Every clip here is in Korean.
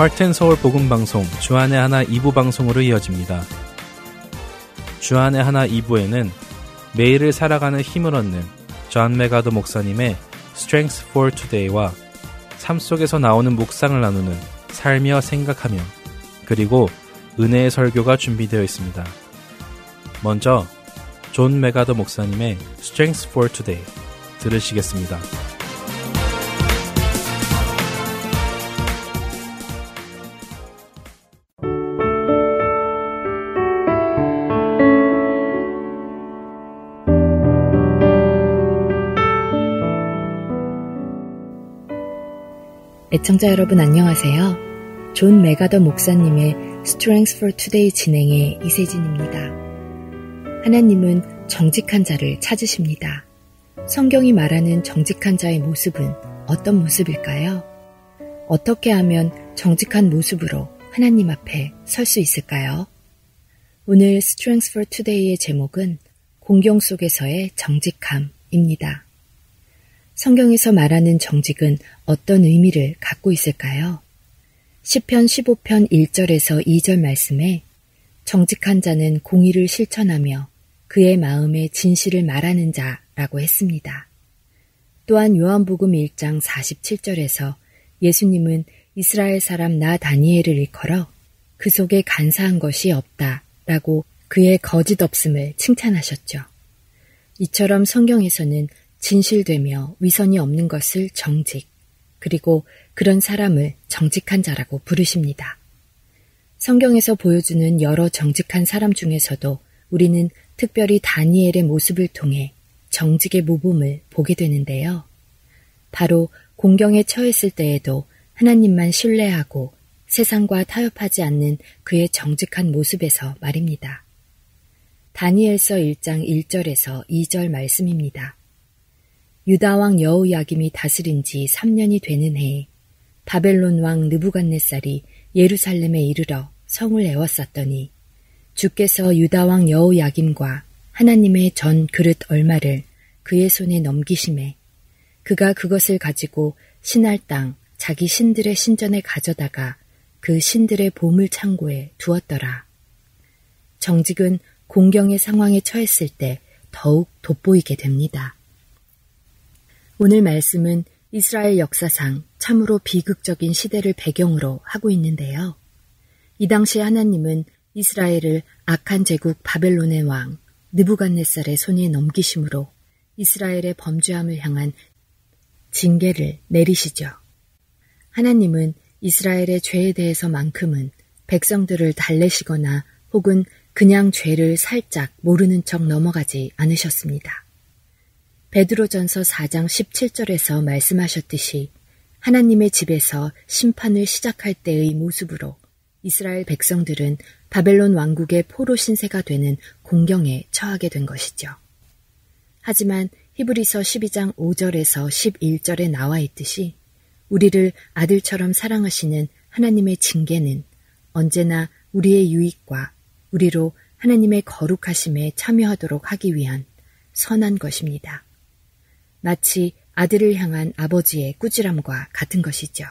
하트앤서울 복음방송 주안의 하나 2부 방송으로 이어집니다. 주안의 하나 2부에는 매일을 살아가는 힘을 얻는 존 메가더 목사님의 Strength for Today와 삶 속에서 나오는 묵상을 나누는 살며 생각하며, 그리고 은혜의 설교가 준비되어 있습니다. 먼저 존 메가더 목사님의 Strength for Today 들으시겠습니다. 애청자 여러분 안녕하세요. 존 메가더 목사님의 Strength for Today 진행의 이세진입니다. 하나님은 정직한 자를 찾으십니다. 성경이 말하는 정직한 자의 모습은 어떤 모습일까요? 어떻게 하면 정직한 모습으로 하나님 앞에 설 수 있을까요? 오늘 Strength for Today의 제목은 공경 속에서의 정직함입니다. 성경에서 말하는 정직은 어떤 의미를 갖고 있을까요? 시편 15편 1절에서 2절 말씀에 정직한 자는 공의를 실천하며 그의 마음에 진실을 말하는 자라고 했습니다. 또한 요한복음 1장 47절에서 예수님은 이스라엘 사람 나 다니엘을 일컬어 그 속에 간사한 것이 없다라고 그의 거짓 없음을 칭찬하셨죠. 이처럼 성경에서는 진실되며 위선이 없는 것을 정직, 그리고 그런 사람을 정직한 자라고 부르십니다. 성경에서 보여주는 여러 정직한 사람 중에서도 우리는 특별히 다니엘의 모습을 통해 정직의 모범을 보게 되는데요. 바로 공경에 처했을 때에도 하나님만 신뢰하고 세상과 타협하지 않는 그의 정직한 모습에서 말입니다. 다니엘서 1장 1절에서 2절 말씀입니다. 유다 왕 여호야김이 다스린 지 3년이 되는 해에 바벨론 왕 느부갓네살이 예루살렘에 이르러 성을 에워쌌더니 주께서 유다 왕 여호야김과 하나님의 전 그릇 얼마를 그의 손에 넘기심에 그가 그것을 가지고 신할 땅 자기 신들의 신전에 가져다가 그 신들의 보물 창고에 두었더라. 정직은 공경의 상황에 처했을 때 더욱 돋보이게 됩니다. 오늘 말씀은 이스라엘 역사상 참으로 비극적인 시대를 배경으로 하고 있는데요. 이 당시 하나님은 이스라엘을 악한 제국 바벨론의 왕 느부갓네살의 손에 넘기심으로 이스라엘의 범죄함을 향한 징계를 내리시죠. 하나님은 이스라엘의 죄에 대해서만큼은 백성들을 달래시거나 혹은 그냥 죄를 살짝 모르는 척 넘어가지 않으셨습니다. 베드로전서 4장 17절에서 말씀하셨듯이 하나님의 집에서 심판을 시작할 때의 모습으로 이스라엘 백성들은 바벨론 왕국의 포로 신세가 되는 공경에 처하게 된 것이죠. 하지만 히브리서 12장 5절에서 11절에 나와 있듯이 우리를 아들처럼 사랑하시는 하나님의 징계는 언제나 우리의 유익과 우리로 하나님의 거룩하심에 참여하도록 하기 위한 선한 것입니다. 마치 아들을 향한 아버지의 꾸지람과 같은 것이죠.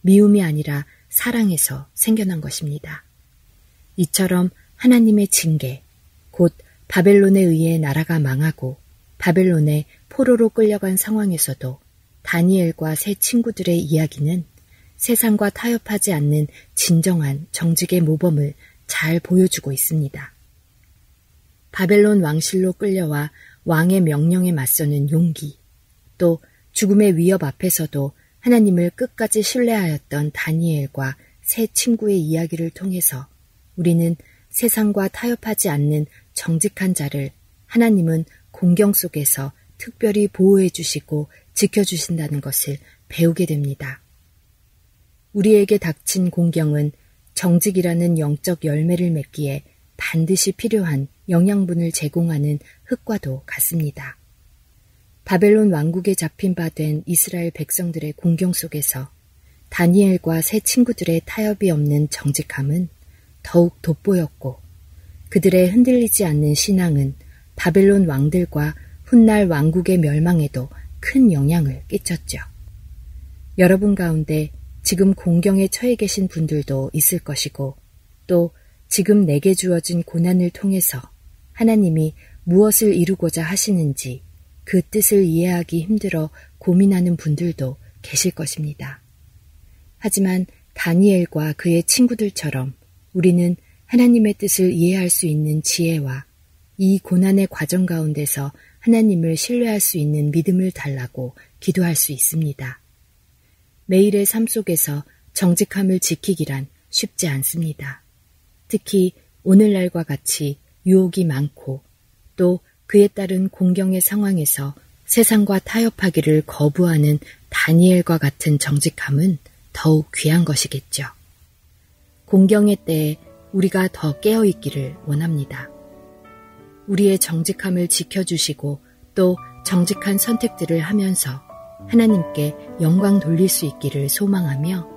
미움이 아니라 사랑에서 생겨난 것입니다. 이처럼 하나님의 징계, 곧 바벨론에 의해 나라가 망하고 바벨론에 포로로 끌려간 상황에서도 다니엘과 세 친구들의 이야기는 세상과 타협하지 않는 진정한 정직의 모범을 잘 보여주고 있습니다. 바벨론 왕실로 끌려와 왕의 명령에 맞서는 용기, 또 죽음의 위협 앞에서도 하나님을 끝까지 신뢰하였던 다니엘과 세 친구의 이야기를 통해서 우리는 세상과 타협하지 않는 정직한 자를 하나님은 공경 속에서 특별히 보호해 주시고 지켜주신다는 것을 배우게 됩니다. 우리에게 닥친 공경은 정직이라는 영적 열매를 맺기에 반드시 필요한 영양분을 제공하는 흙과도 같습니다. 바벨론 왕국에 잡힌 바 된 이스라엘 백성들의 공경 속에서 다니엘과 세 친구들의 타협이 없는 정직함은 더욱 돋보였고 그들의 흔들리지 않는 신앙은 바벨론 왕들과 훗날 왕국의 멸망에도 큰 영향을 끼쳤죠. 여러분 가운데 지금 공경에 처해 계신 분들도 있을 것이고 또 지금 내게 주어진 고난을 통해서 하나님이 무엇을 이루고자 하시는지 그 뜻을 이해하기 힘들어 고민하는 분들도 계실 것입니다. 하지만 다니엘과 그의 친구들처럼 우리는 하나님의 뜻을 이해할 수 있는 지혜와 이 고난의 과정 가운데서 하나님을 신뢰할 수 있는 믿음을 달라고 기도할 수 있습니다. 매일의 삶 속에서 정직함을 지키기란 쉽지 않습니다. 특히 오늘날과 같이 유혹이 많고 또 그에 따른 공경의 상황에서 세상과 타협하기를 거부하는 다니엘과 같은 정직함은 더욱 귀한 것이겠죠. 공경의 때에 우리가 더 깨어있기를 원합니다. 우리의 정직함을 지켜주시고 또 정직한 선택들을 하면서 하나님께 영광 돌릴 수 있기를 소망하며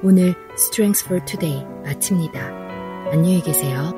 오늘 Strength for Today 마칩니다. 안녕히 계세요.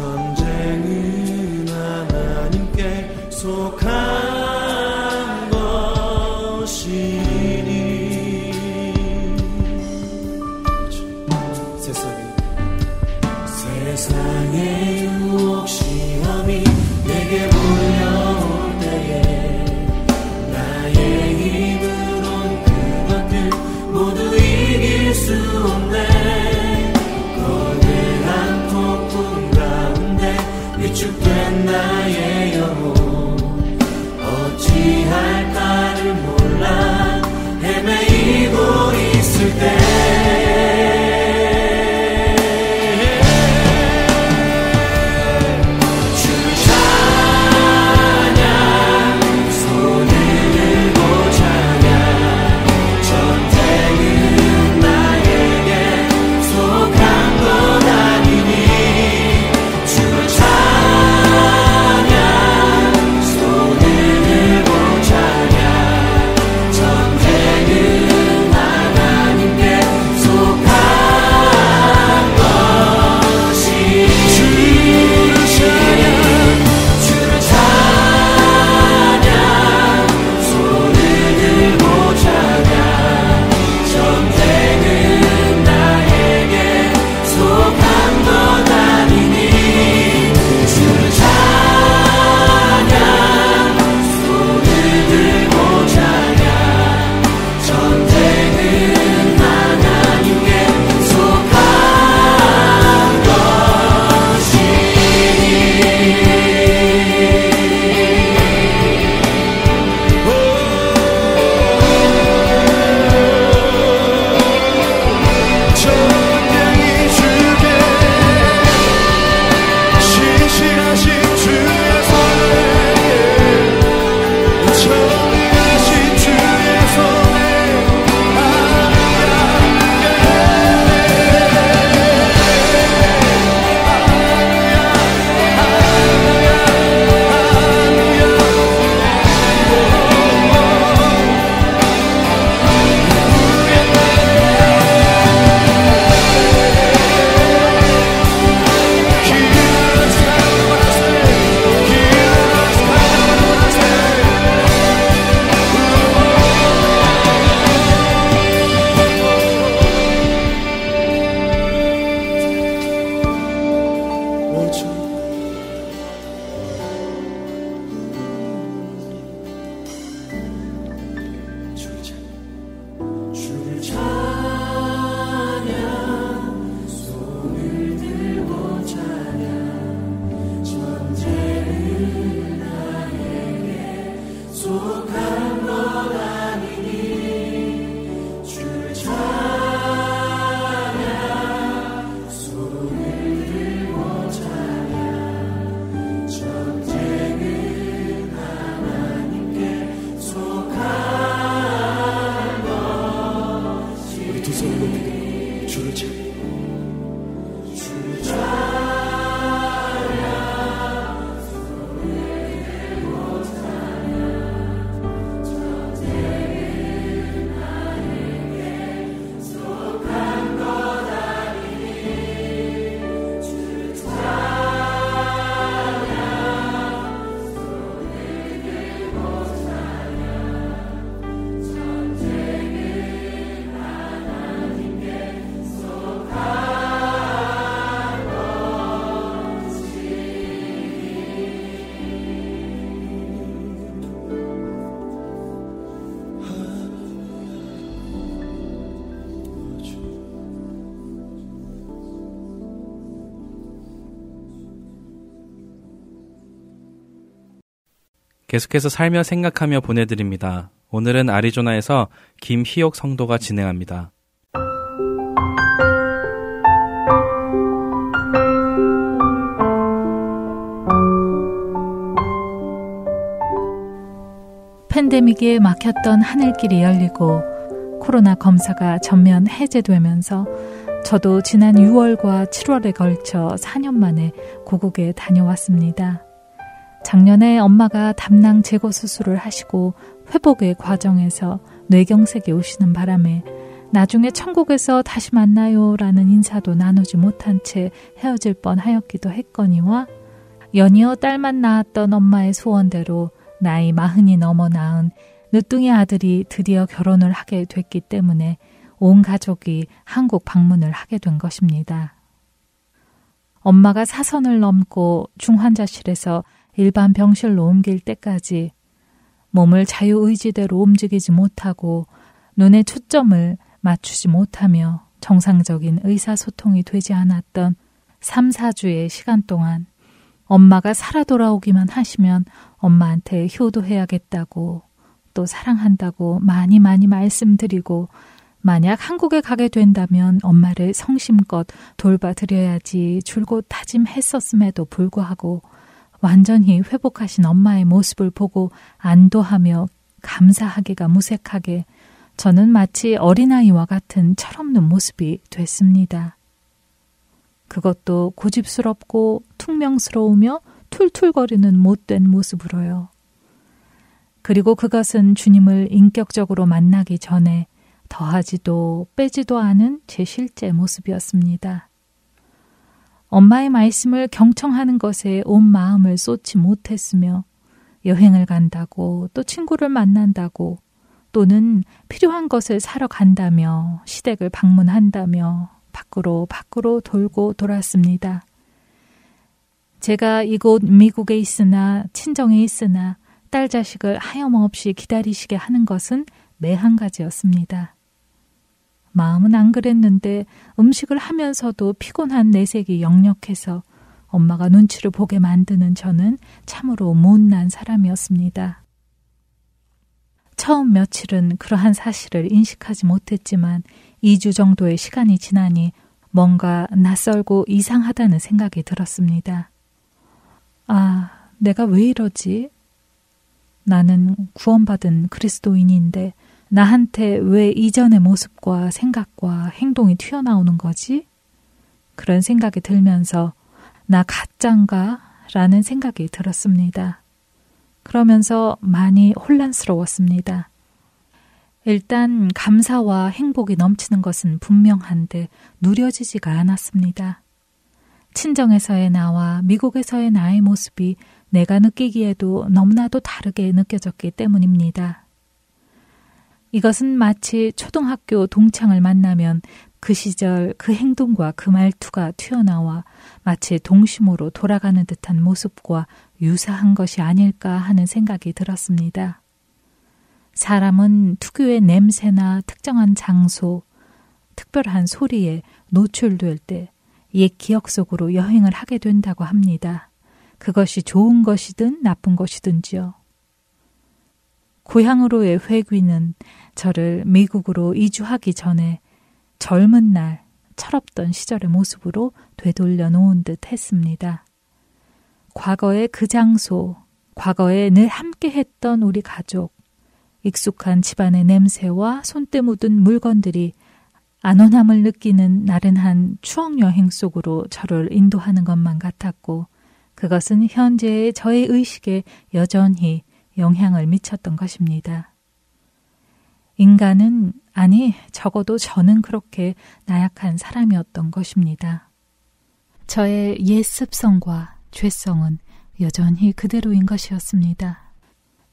전쟁은 하나님께 계속해서 살며 생각하며 보내드립니다. 오늘은 아리조나에서 김희옥 성도가 진행합니다. 팬데믹에 막혔던 하늘길이 열리고 코로나 검사가 전면 해제되면서 저도 지난 6월과 7월에 걸쳐 4년 만에 고국에 다녀왔습니다. 작년에 엄마가 담낭 제거 수술을 하시고 회복의 과정에서 뇌경색이 오시는 바람에 나중에 천국에서 다시 만나요 라는 인사도 나누지 못한 채 헤어질 뻔하였기도 했거니와 연이어 딸만 낳았던 엄마의 소원대로 나이 40이 넘어 낳은 늦둥이 아들이 드디어 결혼을 하게 됐기 때문에 온 가족이 한국 방문을 하게 된 것입니다. 엄마가 사선을 넘고 중환자실에서 일반 병실로 옮길 때까지 몸을 자유의지대로 움직이지 못하고 눈에 초점을 맞추지 못하며 정상적인 의사소통이 되지 않았던 3, 4주의 시간 동안 엄마가 살아 돌아오기만 하시면 엄마한테 효도해야겠다고 또 사랑한다고 많이 말씀드리고 만약 한국에 가게 된다면 엄마를 성심껏 돌봐드려야지 줄곧 다짐했었음에도 불구하고 완전히 회복하신 엄마의 모습을 보고 안도하며 감사하기가 무색하게 저는 마치 어린아이와 같은 철없는 모습이 됐습니다. 그것도 고집스럽고 퉁명스러우며 툴툴거리는 못된 모습으로요. 그리고 그것은 주님을 인격적으로 만나기 전에 더하지도 빼지도 않은 제 실제 모습이었습니다. 엄마의 말씀을 경청하는 것에 온 마음을 쏟지 못했으며 여행을 간다고 또 친구를 만난다고 또는 필요한 것을 사러 간다며 시댁을 방문한다며 밖으로 돌고 돌았습니다. 제가 이곳 미국에 있으나 친정에 있으나 딸 자식을 하염없이 기다리시게 하는 것은 매 한 가지였습니다. 마음은 안 그랬는데 음식을 하면서도 피곤한 내색이 역력해서 엄마가 눈치를 보게 만드는 저는 참으로 못난 사람이었습니다. 처음 며칠은 그러한 사실을 인식하지 못했지만 2주 정도의 시간이 지나니 뭔가 낯설고 이상하다는 생각이 들었습니다. 아, 내가 왜 이러지? 나는 구원받은 그리스도인인데 나한테 왜 이전의 모습과 생각과 행동이 튀어나오는 거지? 그런 생각이 들면서 나 가짠가? 라는 생각이 들었습니다. 그러면서 많이 혼란스러웠습니다. 일단 감사와 행복이 넘치는 것은 분명한데 누려지지가 않았습니다. 친정에서의 나와 미국에서의 나의 모습이 내가 느끼기에도 너무나도 다르게 느껴졌기 때문입니다. 이것은 마치 초등학교 동창을 만나면 그 시절 그 행동과 그 말투가 튀어나와 마치 동심으로 돌아가는 듯한 모습과 유사한 것이 아닐까 하는 생각이 들었습니다. 사람은 특유의 냄새나 특정한 장소, 특별한 소리에 노출될 때 옛 기억 속으로 여행을 하게 된다고 합니다. 그것이 좋은 것이든 나쁜 것이든지요. 고향으로의 회귀는 저를 미국으로 이주하기 전에 젊은 날 철없던 시절의 모습으로 되돌려 놓은 듯 했습니다. 과거의 그 장소, 과거에 늘 함께했던 우리 가족, 익숙한 집안의 냄새와 손때 묻은 물건들이 안온함을 느끼는 나른한 추억여행 속으로 저를 인도하는 것만 같았고 그것은 현재의 저의 의식에 여전히 영향을 미쳤던 것입니다. 인간은, 아니 적어도 저는 그렇게 나약한 사람이었던 것입니다. 저의 옛 습성과 죄성은 여전히 그대로인 것이었습니다.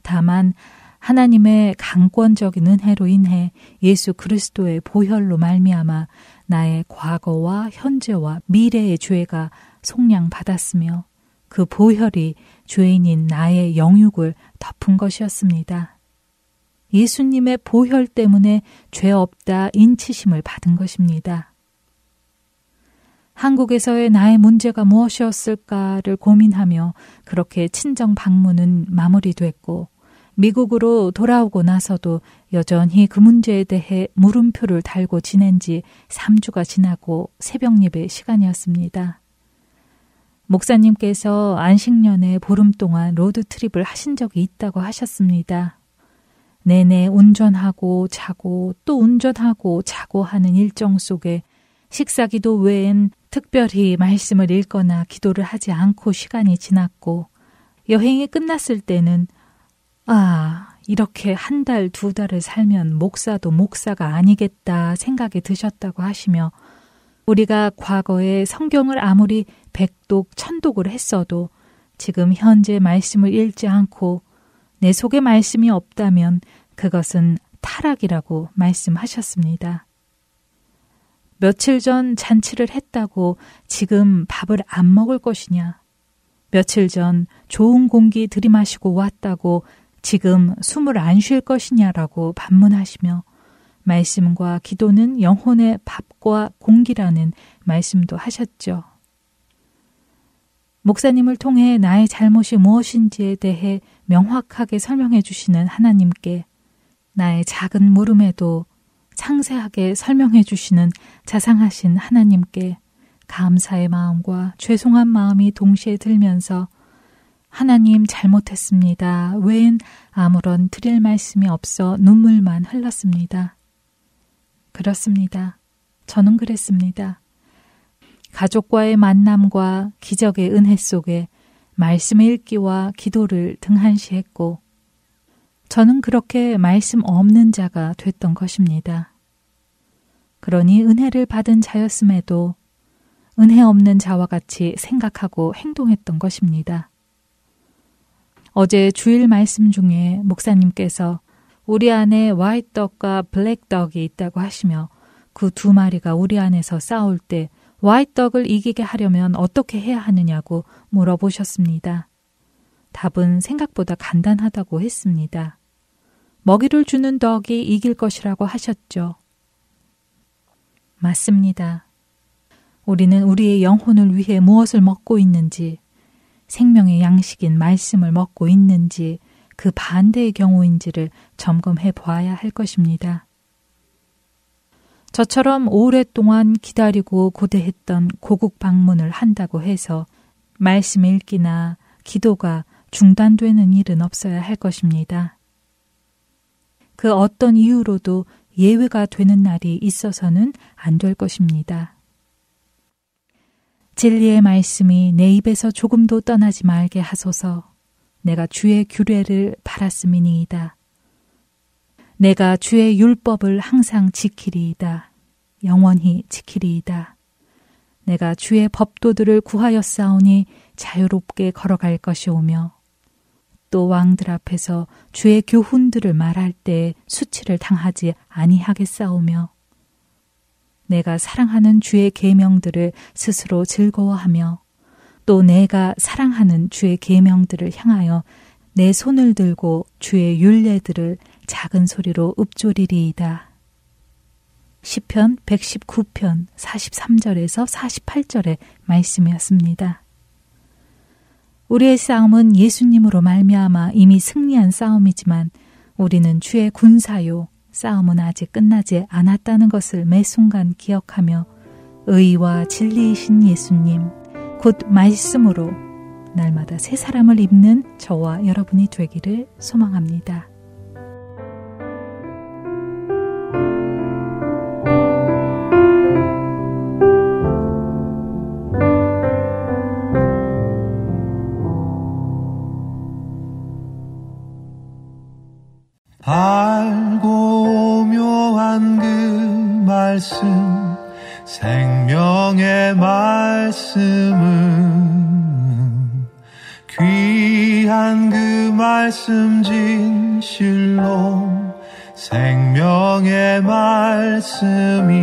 다만 하나님의 강권적인 은혜로 인해 예수 그리스도의 보혈로 말미암아 나의 과거와 현재와 미래의 죄가 속량받았으며 그 보혈이 죄인인 나의 영육을 덮은 것이었습니다. 예수님의 보혈 때문에 죄 없다 인치심을 받은 것입니다. 한국에서의 나의 문제가 무엇이었을까를 고민하며 그렇게 친정 방문은 마무리됐고 미국으로 돌아오고 나서도 여전히 그 문제에 대해 물음표를 달고 지낸 지 3주가 지나고 새벽 예배 시간이었습니다. 목사님께서 안식년에 보름 동안 로드트립을 하신 적이 있다고 하셨습니다. 내내 운전하고 자고 또 운전하고 자고 하는 일정 속에 식사기도 외엔 특별히 말씀을 읽거나 기도를 하지 않고 시간이 지났고 여행이 끝났을 때는 이렇게 한 달, 두 달을 살면 목사도 목사가 아니겠다 생각이 드셨다고 하시며 우리가 과거에 성경을 아무리 백독, 천독을 했어도 지금 현재 말씀을 읽지 않고 내 속에 말씀이 없다면 그것은 타락이라고 말씀하셨습니다. 며칠 전 잔치를 했다고 지금 밥을 안 먹을 것이냐? 며칠 전 좋은 공기 들이마시고 왔다고 지금 숨을 안 쉴 것이냐라고 반문하시며 말씀과 기도는 영혼의 밥과 공기라는 말씀도 하셨죠. 목사님을 통해 나의 잘못이 무엇인지에 대해 명확하게 설명해 주시는 하나님께 나의 작은 물음에도 상세하게 설명해 주시는 자상하신 하나님께 감사의 마음과 죄송한 마음이 동시에 들면서 하나님 잘못했습니다. 외엔 아무런 드릴 말씀이 없어 눈물만 흘렀습니다. 그렇습니다. 저는 그랬습니다. 가족과의 만남과 기적의 은혜 속에 말씀의 읽기와 기도를 등한시했고 저는 그렇게 말씀 없는 자가 됐던 것입니다. 그러니 은혜를 받은 자였음에도 은혜 없는 자와 같이 생각하고 행동했던 것입니다. 어제 주일 말씀 중에 목사님께서 우리 안에 화이트떡과 블랙떡이 있다고 하시며 그 두 마리가 우리 안에서 싸울 때 화이트떡을 이기게 하려면 어떻게 해야 하느냐고 물어보셨습니다. 답은 생각보다 간단하다고 했습니다. 먹이를 주는 떡이 이길 것이라고 하셨죠. 맞습니다. 우리는 우리의 영혼을 위해 무엇을 먹고 있는지, 생명의 양식인 말씀을 먹고 있는지, 그 반대의 경우인지를 점검해 보아야 할 것입니다. 저처럼 오랫동안 기다리고 고대했던 고국 방문을 한다고 해서 말씀 읽기나 기도가 중단되는 일은 없어야 할 것입니다. 그 어떤 이유로도 예외가 되는 날이 있어서는 안 될 것입니다. 진리의 말씀이 내 입에서 조금도 떠나지 말게 하소서. 내가 주의 규례를 바랐음이니이다. 내가 주의 율법을 항상 지키리이다. 영원히 지키리이다. 내가 주의 법도들을 구하였사오니 자유롭게 걸어갈 것이오며 또 왕들 앞에서 주의 교훈들을 말할 때 수치를 당하지 아니하겠사오며 내가 사랑하는 주의 계명들을 스스로 즐거워하며 또 내가 사랑하는 주의 계명들을 향하여 내 손을 들고 주의 율례들을 작은 소리로 읊조리리이다. 시편 119편 43절에서 48절의 말씀이었습니다. 우리의 싸움은 예수님으로 말미암아 이미 승리한 싸움이지만 우리는 주의 군사요. 싸움은 아직 끝나지 않았다는 것을 매 순간 기억하며 의와 진리이신 예수님, 곧 말씀으로 날마다 새 사람을 입는 저와 여러분이 되기를 소망합니다. 알고 묘한 그 말씀 생명의 말씀은 귀한 그 말씀 진실로 생명의 말씀이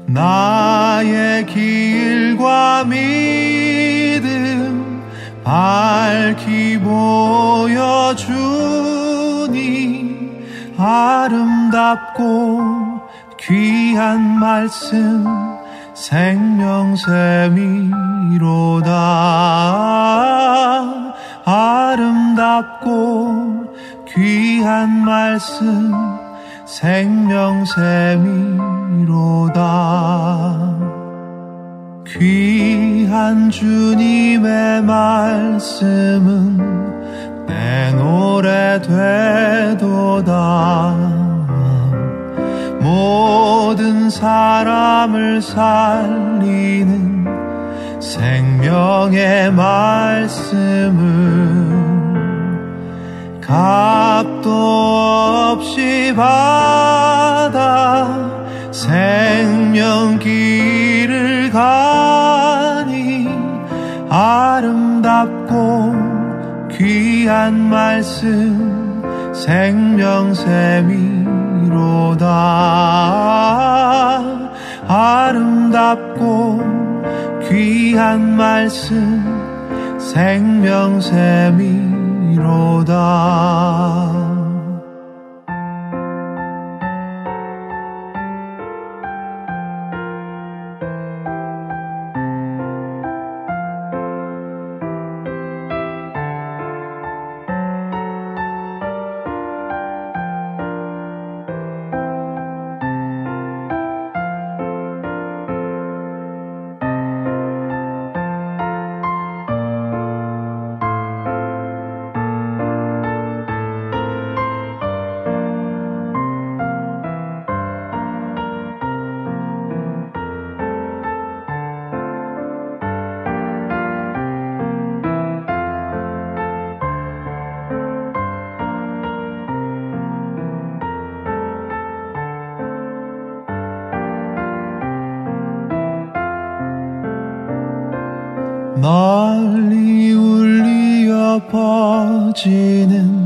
나의 길과 믿음 밝히 보여주니 아름답고 귀한 말씀 생명샘이로다. 아름답고 귀한 말씀 생명샘이로다. 귀한 주님의 말씀은 내 노래 되도다. 모든 사람을 살리는 생명의 말씀을 값도 없이 받아 생명길을 가니 아름답고 귀한 말씀 생명샘이로다. 아름답고 귀한 말씀 생명샘이로다. 널리 울리어 퍼지는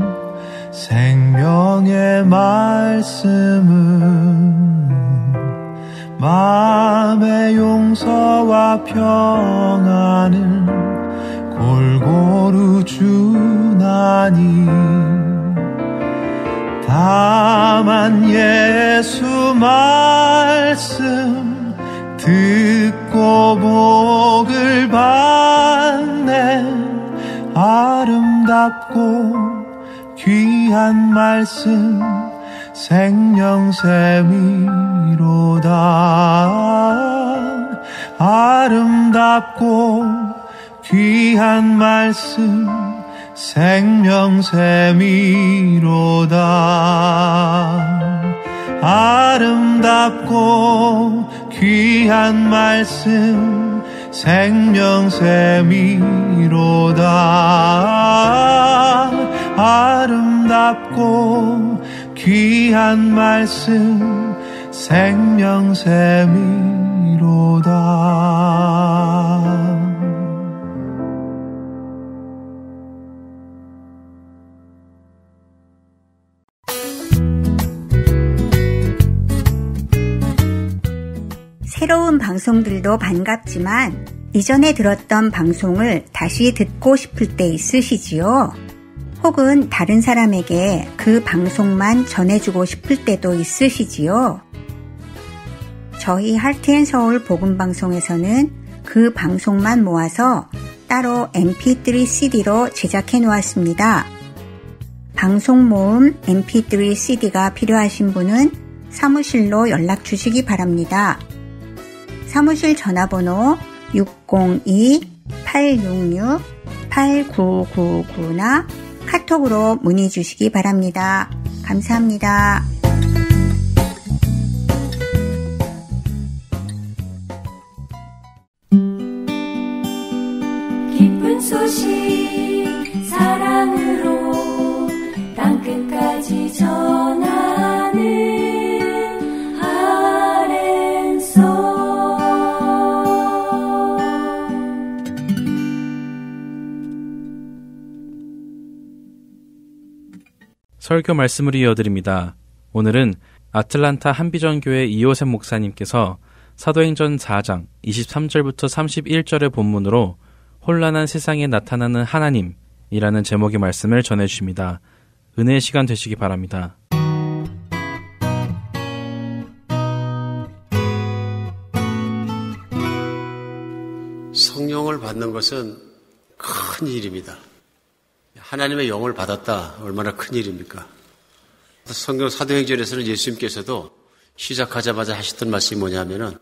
생명의 말씀은 마음의 용서와 평안을 골고루 주나니 다만 예수 말씀 듣고 복을 받네. 아름답고 귀한 말씀 생명샘이로다. 아름답고 귀한 말씀 생명샘이로다. 아름답고 귀한 말씀 생명샘이로다. 아름답고 귀한 말씀 생명샘이로다. 새로운 방송들도 반갑지만 이전에 들었던 방송을 다시 듣고 싶을 때 있으시지요? 혹은 다른 사람에게 그 방송만 전해주고 싶을 때도 있으시지요? 저희 할트앤서울 복음방송에서는 그 방송만 모아서 따로 mp3 CD로 제작해 놓았습니다. 방송 모음 mp3 CD가 필요하신 분은 사무실로 연락 주시기 바랍니다. 사무실 전화번호 602-866-8999나 카톡으로 문의 주시기 바랍니다. 감사합니다. 기쁜 소식 사랑으로 땅끝까지 전하는 설교 말씀을 이어드립니다. 오늘은 아틀란타 한비전교회 이호셉 목사님께서 사도행전 4장 23절부터 31절의 본문으로 혼란한 세상에 나타나는 하나님이라는 제목의 말씀을 전해주십니다. 은혜의 시간 되시기 바랍니다. 영을 받는 것은 큰 일입니다. 하나님의 영을 받았다. 얼마나 큰 일입니까? 성경 사도행전에서는 예수님께서도 시작하자마자 하셨던 말씀이 뭐냐면은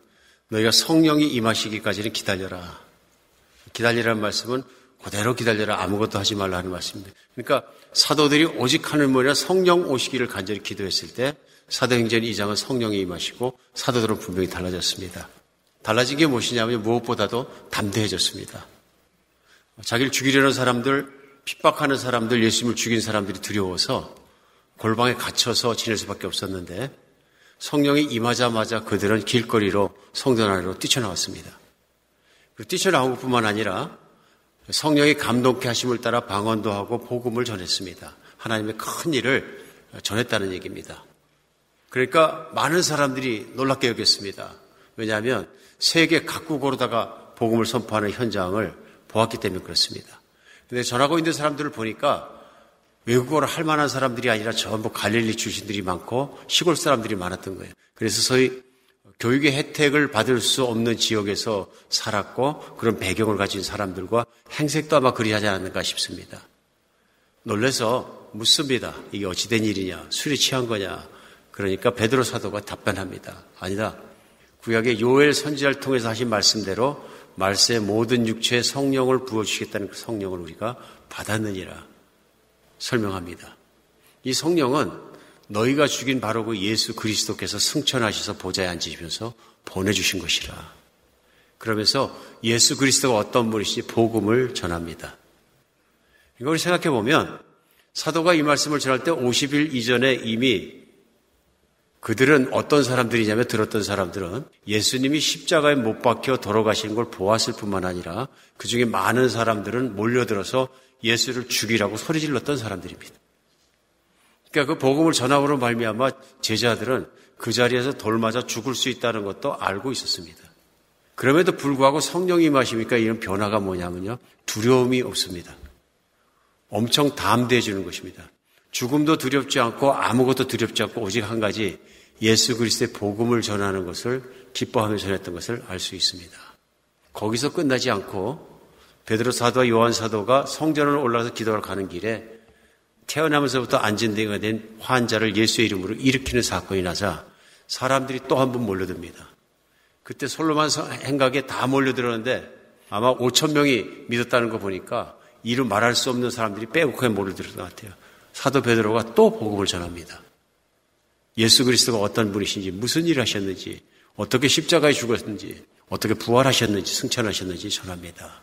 너희가 성령이 임하시기까지는 기다려라. 기다리라는 말씀은 그대로 기다려라. 아무것도 하지 말라 하는 말씀입니다. 그러니까 사도들이 오직 하늘문이나 성령 오시기를 간절히 기도했을 때 사도행전 2장은 성령이 임하시고 사도들은 분명히 달라졌습니다. 달라진 게 무엇이냐면 무엇보다도 담대해졌습니다. 자기를 죽이려는 사람들, 핍박하는 사람들, 예수님을 죽인 사람들이 두려워서 골방에 갇혀서 지낼 수밖에 없었는데 성령이 임하자마자 그들은 길거리로 성전 안으로 뛰쳐나왔습니다. 그리고 뛰쳐나온 것뿐만 아니라 성령이 감동케 하심을 따라 방언도 하고 복음을 전했습니다. 하나님의 큰 일을 전했다는 얘기입니다. 그러니까 많은 사람들이 놀랍게 여겼습니다. 왜냐하면 세계 각국으로다가 복음을 선포하는 현장을 보았기 때문에 그렇습니다. 근데 전하고 있는 사람들을 보니까 외국어를 할 만한 사람들이 아니라 전부 갈릴리 출신들이 많고 시골 사람들이 많았던 거예요. 그래서 소위 교육의 혜택을 받을 수 없는 지역에서 살았고 그런 배경을 가진 사람들과 행색도 아마 그리하지 않았는가 싶습니다. 놀라서 묻습니다. 이게 어찌된 일이냐? 술이 취한 거냐? 그러니까 베드로 사도가 답변합니다. 아니다. 구약의 요엘 선지자를 통해서 하신 말씀대로 말세의 모든 육체에 성령을 부어주시겠다는 그 성령을 우리가 받았느니라 설명합니다. 이 성령은 너희가 죽인 바로 그 예수 그리스도께서 승천하셔서 보좌에 앉으시면서 보내주신 것이라. 그러면서 예수 그리스도가 어떤 분이신지 복음을 전합니다. 이걸 생각해 보면 사도가 이 말씀을 전할 때 50일 이전에 이미 그들은 어떤 사람들이냐면 들었던 사람들은 예수님이 십자가에 못 박혀 돌아가시는 걸 보았을 뿐만 아니라 그중에 많은 사람들은 몰려들어서 예수를 죽이라고 소리질렀던 사람들입니다. 그러니까 그 복음을 전함으로 말미암아 제자들은 그 자리에서 돌 맞아 죽을 수 있다는 것도 알고 있었습니다. 그럼에도 불구하고 성령이 임하시니까 이런 변화가 뭐냐면요. 두려움이 없습니다. 엄청 담대해지는 것입니다. 죽음도 두렵지 않고 아무것도 두렵지 않고 오직 한 가지 예수 그리스도의 복음을 전하는 것을 기뻐하며 전했던 것을 알 수 있습니다. 거기서 끝나지 않고 베드로 사도와 요한 사도가 성전을 올라가서 기도를 가는 길에 태어나면서부터 안진대가 된 환자를 예수의 이름으로 일으키는 사건이 나자 사람들이 또 한 번 몰려듭니다. 그때 솔로몬 행각에 다 몰려들었는데 아마 5천 명이 믿었다는 거 보니까 이루 말할 수 없는 사람들이 빼곡하게 몰려들었던 것 같아요. 사도 베드로가 또 복음을 전합니다. 예수 그리스도가 어떤 분이신지, 무슨 일을 하셨는지, 어떻게 십자가에 죽었는지, 어떻게 부활하셨는지, 승천하셨는지 전합니다.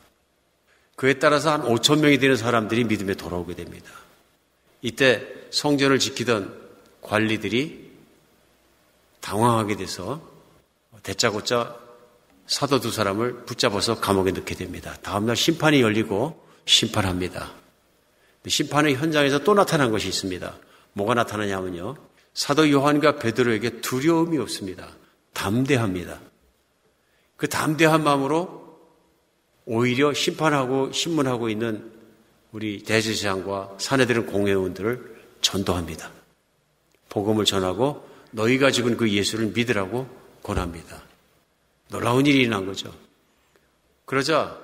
그에 따라서 한 5천 명이 되는 사람들이 믿음에 돌아오게 됩니다. 이때 성전을 지키던 관리들이 당황하게 돼서 대짜고짜 사도 두 사람을 붙잡아서 감옥에 넣게 됩니다. 다음날 심판이 열리고 심판합니다. 심판의 현장에서 또 나타난 것이 있습니다. 뭐가 나타나냐면요. 사도 요한과 베드로에게 두려움이 없습니다. 담대합니다. 그 담대한 마음으로 오히려 심판하고 신문하고 있는 우리 대제사장과 사내들은 공회원들을 전도합니다. 복음을 전하고 너희가 죽은 그 예수를 믿으라고 권합니다. 놀라운 일이 일어난 거죠. 그러자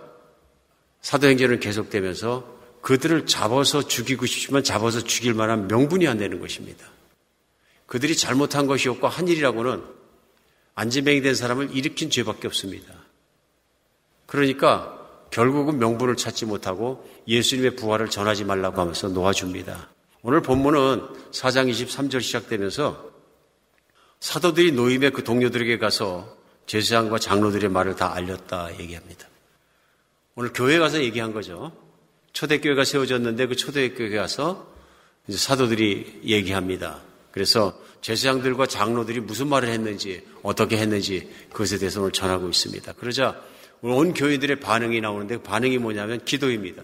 사도행전은 계속되면서 그들을 잡아서 죽이고 싶지만 잡아서 죽일 만한 명분이 안 되는 것입니다. 그들이 잘못한 것이 없고 한 일이라고는 안진뱅이 된 사람을 일으킨 죄밖에 없습니다. 그러니까 결국은 명분을 찾지 못하고 예수님의 부활을 전하지 말라고 하면서 놓아줍니다. 오늘 본문은 4장 23절 시작되면서 사도들이 노임의 그 동료들에게 가서 제사장과 장로들의 말을 다 알렸다 얘기합니다. 오늘 교회에 가서 얘기한 거죠. 초대교회가 세워졌는데 그 초대교회에 가서 이제 사도들이 얘기합니다. 그래서 제사장들과 장로들이 무슨 말을 했는지 어떻게 했는지 그것에 대해서 오늘 전하고 있습니다. 그러자 온 교인들의 반응이 나오는데 그 반응이 뭐냐면 기도입니다.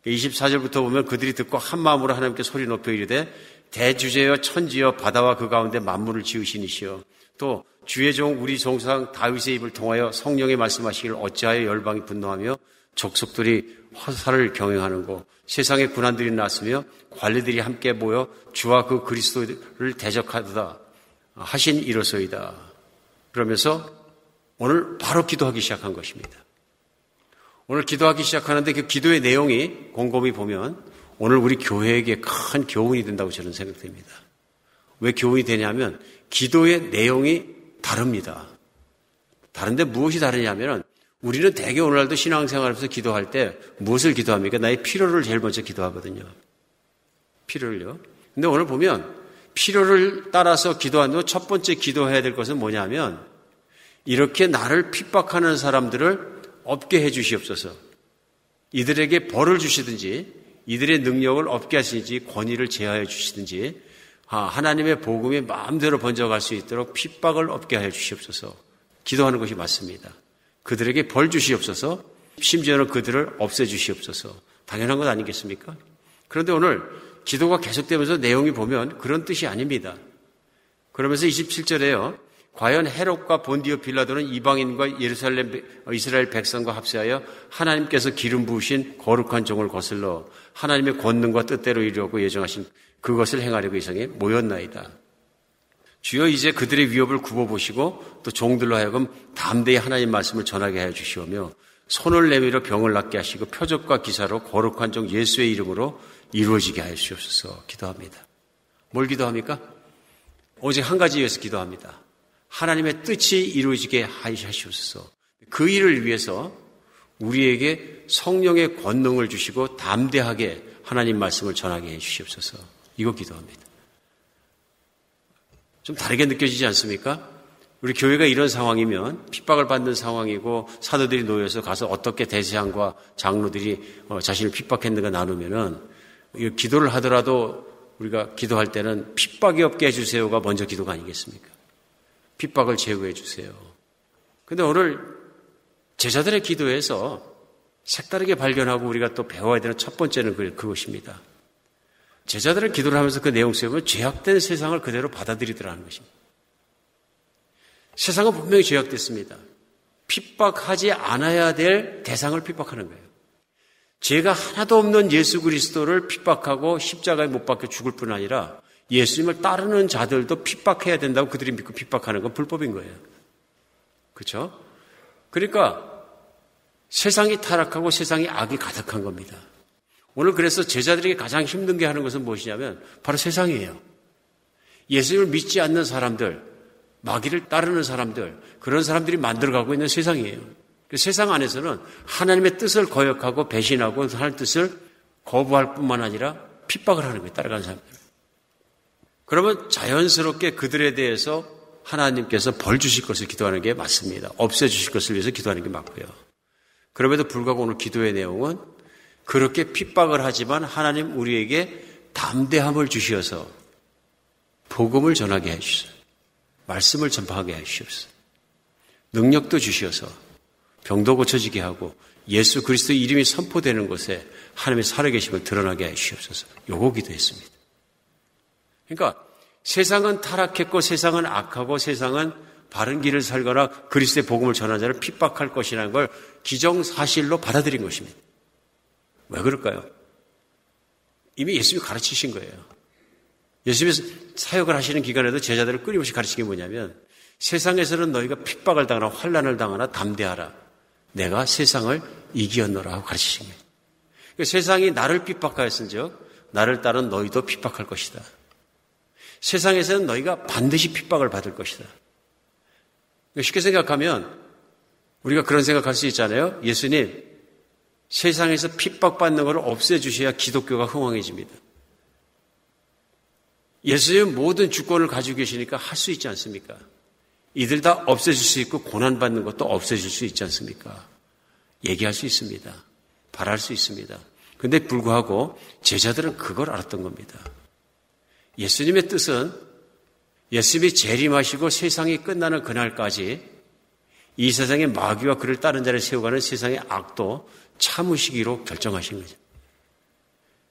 24절부터 보면 그들이 듣고 한 마음으로 하나님께 소리 높여 이르되 대주제여 천지여 바다와 그 가운데 만물을 지으신 이시여 또 주의 종 우리 조상 다윗의 입을 통하여 성령의 말씀하시기를 어찌하여 열방이 분노하며 족속들이 화살을 경영하는고 세상의 군환들이 났으며 관리들이 함께 모여 주와 그 그리스도를 대적하다 하신 이로소이다. 그러면서 오늘 바로 기도하기 시작한 것입니다. 오늘 기도하기 시작하는데 그 기도의 내용이 곰곰이 보면 오늘 우리 교회에게 큰 교훈이 된다고 저는 생각됩니다. 왜 교훈이 되냐면 기도의 내용이 다릅니다. 다른데 무엇이 다르냐면 우리는 대개 오늘날도 신앙생활에서 기도할 때 무엇을 기도합니까? 나의 필요를 제일 먼저 기도하거든요. 필요를요. 근데 오늘 보면 필요를 따라서 기도하는 첫 번째 기도해야 될 것은 뭐냐면 이렇게 나를 핍박하는 사람들을 없게 해 주시옵소서. 이들에게 벌을 주시든지 이들의 능력을 없게 하시든지 권위를 제하여 주시든지 하나님의 복음이 마음대로 번져갈 수 있도록 핍박을 없게 하여 주시옵소서. 기도하는 것이 맞습니다. 그들에게 벌 주시옵소서. 심지어는 그들을 없애 주시옵소서. 당연한 것 아니겠습니까? 그런데 오늘 기도가 계속되면서 내용이 보면 그런 뜻이 아닙니다. 그러면서 27절에요. 과연 헤롯과 본디오 빌라도는 이방인과 이스라엘 백성과 합세하여 하나님께서 기름 부으신 거룩한 종을 거슬러 하나님의 권능과 뜻대로 이루려고 예정하신 그것을 행하려고 이 성에 모였나이다. 주여 이제 그들의 위협을 굽어보시고 또 종들로 하여금 담대히 하나님 말씀을 전하게 하여 주시오며 손을 내밀어 병을 낫게 하시고 표적과 기사로 거룩한 종 예수의 이름으로 이루어지게 하여 주옵소서. 기도합니다. 뭘 기도합니까? 오직 한 가지 위해서 기도합니다. 하나님의 뜻이 이루어지게 하시옵소서. 그 일을 위해서 우리에게 성령의 권능을 주시고 담대하게 하나님 말씀을 전하게 해 주시옵소서. 이거 기도합니다. 좀 다르게 느껴지지 않습니까? 우리 교회가 이런 상황이면 핍박을 받는 상황이고 사도들이 놓여서 가서 어떻게 대제사장과 장로들이 자신을 핍박했는가 나누면은 기도를 하더라도 우리가 기도할 때는 핍박이 없게 해주세요가 먼저 기도가 아니겠습니까? 핍박을 제거해 주세요. 그런데 오늘 제자들의 기도에서 색다르게 발견하고 우리가 또 배워야 되는 첫 번째는 그것입니다. 제자들은 기도를 하면서 그 내용 속에 보면 죄악된 세상을 그대로 받아들이더라는 것입니다. 세상은 분명히 죄악됐습니다. 핍박하지 않아야 될 대상을 핍박하는 거예요. 죄가 하나도 없는 예수 그리스도를 핍박하고 십자가에 못 박혀 죽을 뿐 아니라 예수님을 따르는 자들도 핍박해야 된다고 그들이 믿고 핍박하는 건 불법인 거예요. 그렇죠? 그러니까 세상이 타락하고 세상이 악이 가득한 겁니다. 오늘 그래서 제자들에게 가장 힘든 게 하는 것은 무엇이냐면 바로 세상이에요. 예수님을 믿지 않는 사람들, 마귀를 따르는 사람들, 그런 사람들이 만들어가고 있는 세상이에요. 세상 안에서는 하나님의 뜻을 거역하고 배신하고 하나님의 뜻을 거부할 뿐만 아니라 핍박을 하는 거예요. 따라가는 사람들. 그러면 자연스럽게 그들에 대해서 하나님께서 벌 주실 것을 기도하는 게 맞습니다. 없애 주실 것을 위해서 기도하는 게 맞고요. 그럼에도 불구하고 오늘 기도의 내용은 그렇게 핍박을 하지만 하나님 우리에게 담대함을 주시어서 복음을 전하게 해주셔서 말씀을 전파하게 해주시옵소서. 능력도 주시어서 병도 고쳐지게 하고 예수 그리스도의 이름이 선포되는 곳에 하나님의 살아계심을 드러나게 해주시옵소서. 요거 기도했습니다. 그러니까 세상은 타락했고 세상은 악하고 세상은 바른 길을 살거나 그리스도의 복음을 전하는 자를 핍박할 것이라는 걸 기정사실로 받아들인 것입니다. 왜 그럴까요? 이미 예수님이 가르치신 거예요. 예수님이 사역을 하시는 기간에도 제자들을 끊임없이 가르친 게 뭐냐면 세상에서는 너희가 핍박을 당하나 환난을 당하나 담대하라. 내가 세상을 이기었노라 하고 가르치신 거예요. 그러니까 세상이 나를 핍박하였은즉 나를 따른 너희도 핍박할 것이다. 세상에서는 너희가 반드시 핍박을 받을 것이다. 쉽게 생각하면 우리가 그런 생각할 수 있잖아요. 예수님, 세상에서 핍박받는 것을 없애주셔야 기독교가 흥왕해집니다. 예수님 모든 주권을 가지고 계시니까 할 수 있지 않습니까? 이들 다 없애줄 수 있고 고난받는 것도 없애줄 수 있지 않습니까? 얘기할 수 있습니다. 바랄 수 있습니다. 그런데 불구하고 제자들은 그걸 알았던 겁니다. 예수님의 뜻은 예수님이 재림하시고 세상이 끝나는 그날까지 이 세상의 마귀와 그를 따른 자를 세워가는 세상의 악도 참으시기로 결정하신 거죠.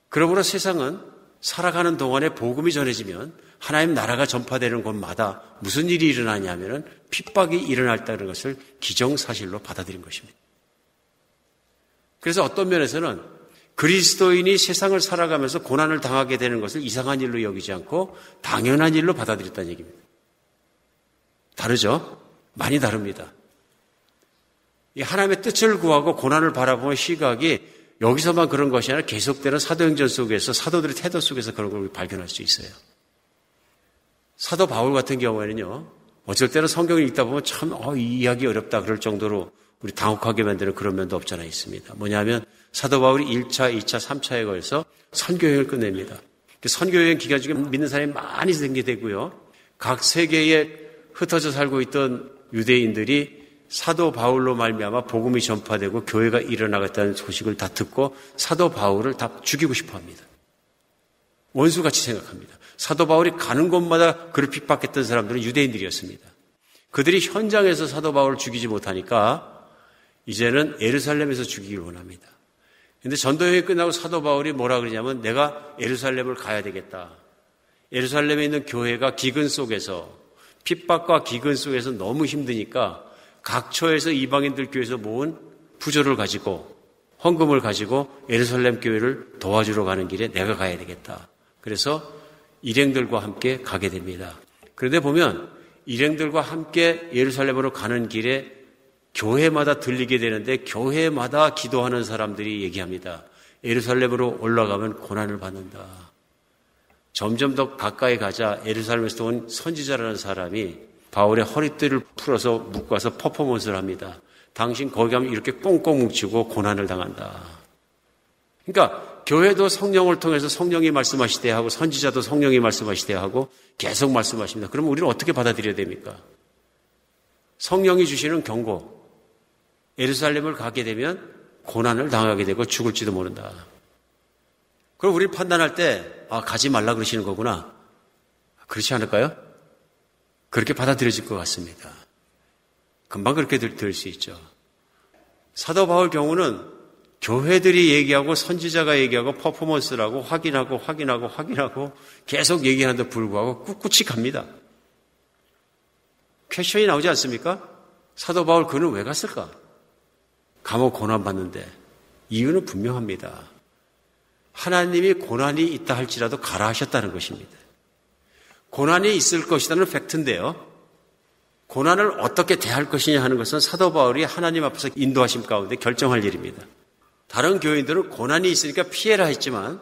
그러므로 세상은 살아가는 동안에 복음이 전해지면 하나님 나라가 전파되는 곳마다 무슨 일이 일어나냐면 핍박이 일어났다는 것을 기정사실로 받아들인 것입니다. 그래서 어떤 면에서는 그리스도인이 세상을 살아가면서 고난을 당하게 되는 것을 이상한 일로 여기지 않고 당연한 일로 받아들였다는 얘기입니다. 다르죠? 많이 다릅니다. 이 하나님의 뜻을 구하고 고난을 바라보는 시각이 여기서만 그런 것이 아니라 계속되는 사도행전 속에서 사도들의 태도 속에서 그런 걸 발견할 수 있어요. 사도 바울 같은 경우에는요. 어쩔 때는 성경을 읽다 보면 참 이해하기 어렵다 그럴 정도로 우리 당혹하게 만드는 그런 면도 없잖아 있습니다. 뭐냐면 사도 바울이 1차, 2차, 3차에 걸쳐서 선교여행을 끝냅니다. 선교여행 기간 중에 믿는 사람이 많이 생기되고요. 각 세계에 흩어져 살고 있던 유대인들이 사도 바울로 말미암아 복음이 전파되고 교회가 일어나겠다는 소식을 다 듣고 사도 바울을 다 죽이고 싶어합니다. 원수같이 생각합니다. 사도 바울이 가는 곳마다 그를 핍박했던 사람들은 유대인들이었습니다. 그들이 현장에서 사도 바울을 죽이지 못하니까 이제는 예루살렘에서 죽이기를 원합니다. 그런데 전도여행이 끝나고 사도 바울이 뭐라 그러냐면 내가 예루살렘을 가야 되겠다. 예루살렘에 있는 교회가 기근 속에서 핍박과 기근 속에서 너무 힘드니까 각처에서 이방인들 교회에서 모은 부조를 가지고 헌금을 가지고 예루살렘 교회를 도와주러 가는 길에 내가 가야 되겠다. 그래서 일행들과 함께 가게 됩니다. 그런데 보면 일행들과 함께 예루살렘으로 가는 길에 교회마다 들리게 되는데 교회마다 기도하는 사람들이 얘기합니다. 예루살렘으로 올라가면 고난을 받는다. 점점 더 가까이 가자 예루살렘에서 온 선지자라는 사람이 바울의 허리띠를 풀어서 묶어서 퍼포먼스를 합니다. 당신 거기 가면 이렇게 꽁꽁 뭉치고 고난을 당한다. 그러니까 교회도 성령을 통해서 성령이 말씀하시되 하고 선지자도 성령이 말씀하시되 하고 계속 말씀하십니다. 그러면 우리는 어떻게 받아들여야 됩니까? 성령이 주시는 경고. 예루살렘을 가게 되면 고난을 당하게 되고 죽을지도 모른다. 그럼 우리 판단할 때 가지 말라 그러시는 거구나. 그렇지 않을까요? 그렇게 받아들여질 것 같습니다. 금방 그렇게 들 수 있죠. 사도 바울 경우는 교회들이 얘기하고 선지자가 얘기하고 퍼포먼스라고 확인하고 계속 얘기하는데 불구하고 꿋꿋이 갑니다. 퀘션이 나오지 않습니까? 사도 바울 그는 왜 갔을까? 감옥 고난 받는데 이유는 분명합니다. 하나님이 고난이 있다 할지라도 가라 하셨다는 것입니다. 고난이 있을 것이라는 팩트인데요. 고난을 어떻게 대할 것이냐 하는 것은 사도 바울이 하나님 앞에서 인도하심 가운데 결정할 일입니다. 다른 교인들은 고난이 있으니까 피해라 했지만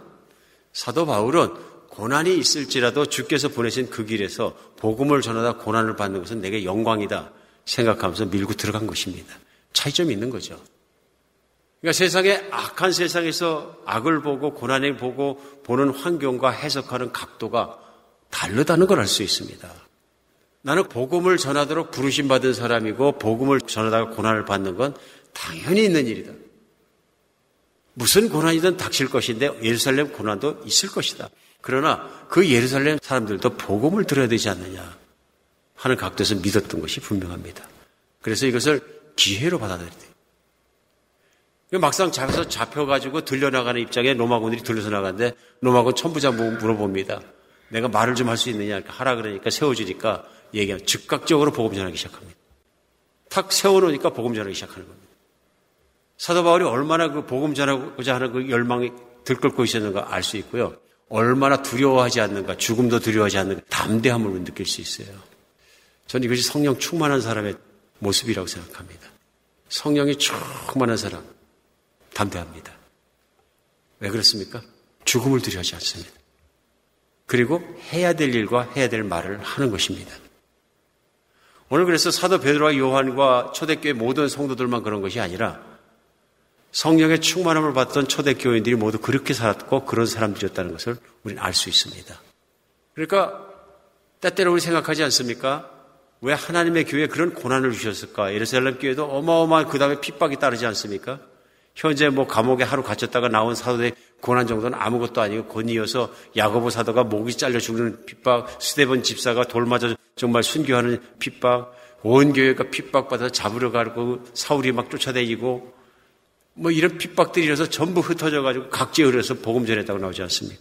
사도 바울은 고난이 있을지라도 주께서 보내신 그 길에서 복음을 전하다 고난을 받는 것은 내게 영광이다 생각하면서 밀고 들어간 것입니다. 차이점이 있는 거죠. 그러니까 세상에 악한 세상에서 악을 보고 고난을 보고 보는 환경과 해석하는 각도가 다르다는 걸 알 수 있습니다. 나는 복음을 전하도록 부르심받은 사람이고 복음을 전하다가 고난을 받는 건 당연히 있는 일이다. 무슨 고난이든 닥칠 것인데 예루살렘 고난도 있을 것이다. 그러나 그 예루살렘 사람들도 복음을 들어야 되지 않느냐 하는 각도에서 믿었던 것이 분명합니다. 그래서 이것을 기회로 받아들여야 돼요. 막상 잡혀가지고 들려나가는 입장에 로마군들이 들려서 나가는데 로마군 천부장 물어봅니다. 내가 말을 좀 할 수 있느냐 하라 그러니까 세워주니까 얘기하면 즉각적으로 복음 전하기 시작합니다. 탁 세워놓으니까 복음 전하기 시작하는 겁니다. 사도 바울이 얼마나 그 복음 전하고자 하는 그 열망이 들끓고 있었는가 알 수 있고요. 얼마나 두려워하지 않는가, 죽음도 두려워하지 않는가 담대함을 느낄 수 있어요. 저는 이것이 성령 충만한 사람의 모습이라고 생각합니다. 성령이 충만한 사람 담대합니다. 왜 그렇습니까? 죽음을 두려워하지 않습니다. 그리고 해야 될 일과 해야 될 말을 하는 것입니다. 오늘 그래서 사도 베드로와 요한과 초대교회 모든 성도들만 그런 것이 아니라 성령의 충만함을 받던 초대교인들이 모두 그렇게 살았고 그런 사람들이었다는 것을 우리는 알 수 있습니다. 그러니까 때때로 우리 생각하지 않습니까? 왜 하나님의 교회에 그런 고난을 주셨을까? 예루살렘 교회도 어마어마한 그 다음에 핍박이 따르지 않습니까? 현재 감옥에 하루 갇혔다가 나온 사도의 고난 정도는 아무것도 아니고 곧 이어서 야고보 사도가 목이 잘려 죽는 핍박, 스데본 집사가 돌 맞아 정말 순교하는 핍박, 온 교회가 핍박받아서 잡으러 가고 사울이 막 쫓아다니고 이런 핍박들이 일어서 전부 흩어져가지고 각지에 흐려서 복음 전했다고 나오지 않습니까?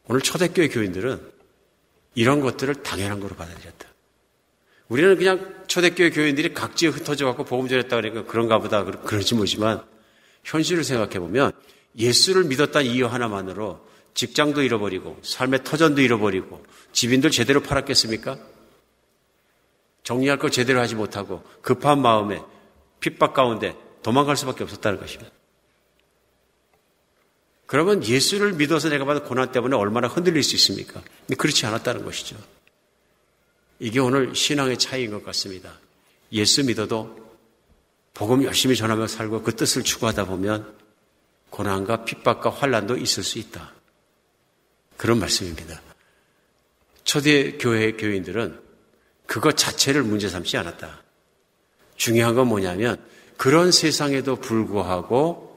오늘 초대교회 교인들은 이런 것들을 당연한 거로 받아들였다. 우리는 그냥 초대교회 교인들이 각지에 흩어져갖고 복음 전했다 그러니까 그런가 보다 그런지 모르지만 현실을 생각해보면 예수를 믿었다는 이유 하나만으로 직장도 잃어버리고 삶의 터전도 잃어버리고 집인들 제대로 팔았겠습니까? 정리할 걸 제대로 하지 못하고 급한 마음에 핍박 가운데 도망갈 수밖에 없었다는 것입니다. 그러면 예수를 믿어서 내가 받은 고난 때문에 얼마나 흔들릴 수 있습니까? 근데 그렇지 않았다는 것이죠. 이게 오늘 신앙의 차이인 것 같습니다. 예수 믿어도 복음 열심히 전하며 살고 그 뜻을 추구하다 보면 고난과 핍박과 환난도 있을 수 있다. 그런 말씀입니다. 초대 교회의 교인들은 그것 자체를 문제 삼지 않았다. 중요한 건 뭐냐면 그런 세상에도 불구하고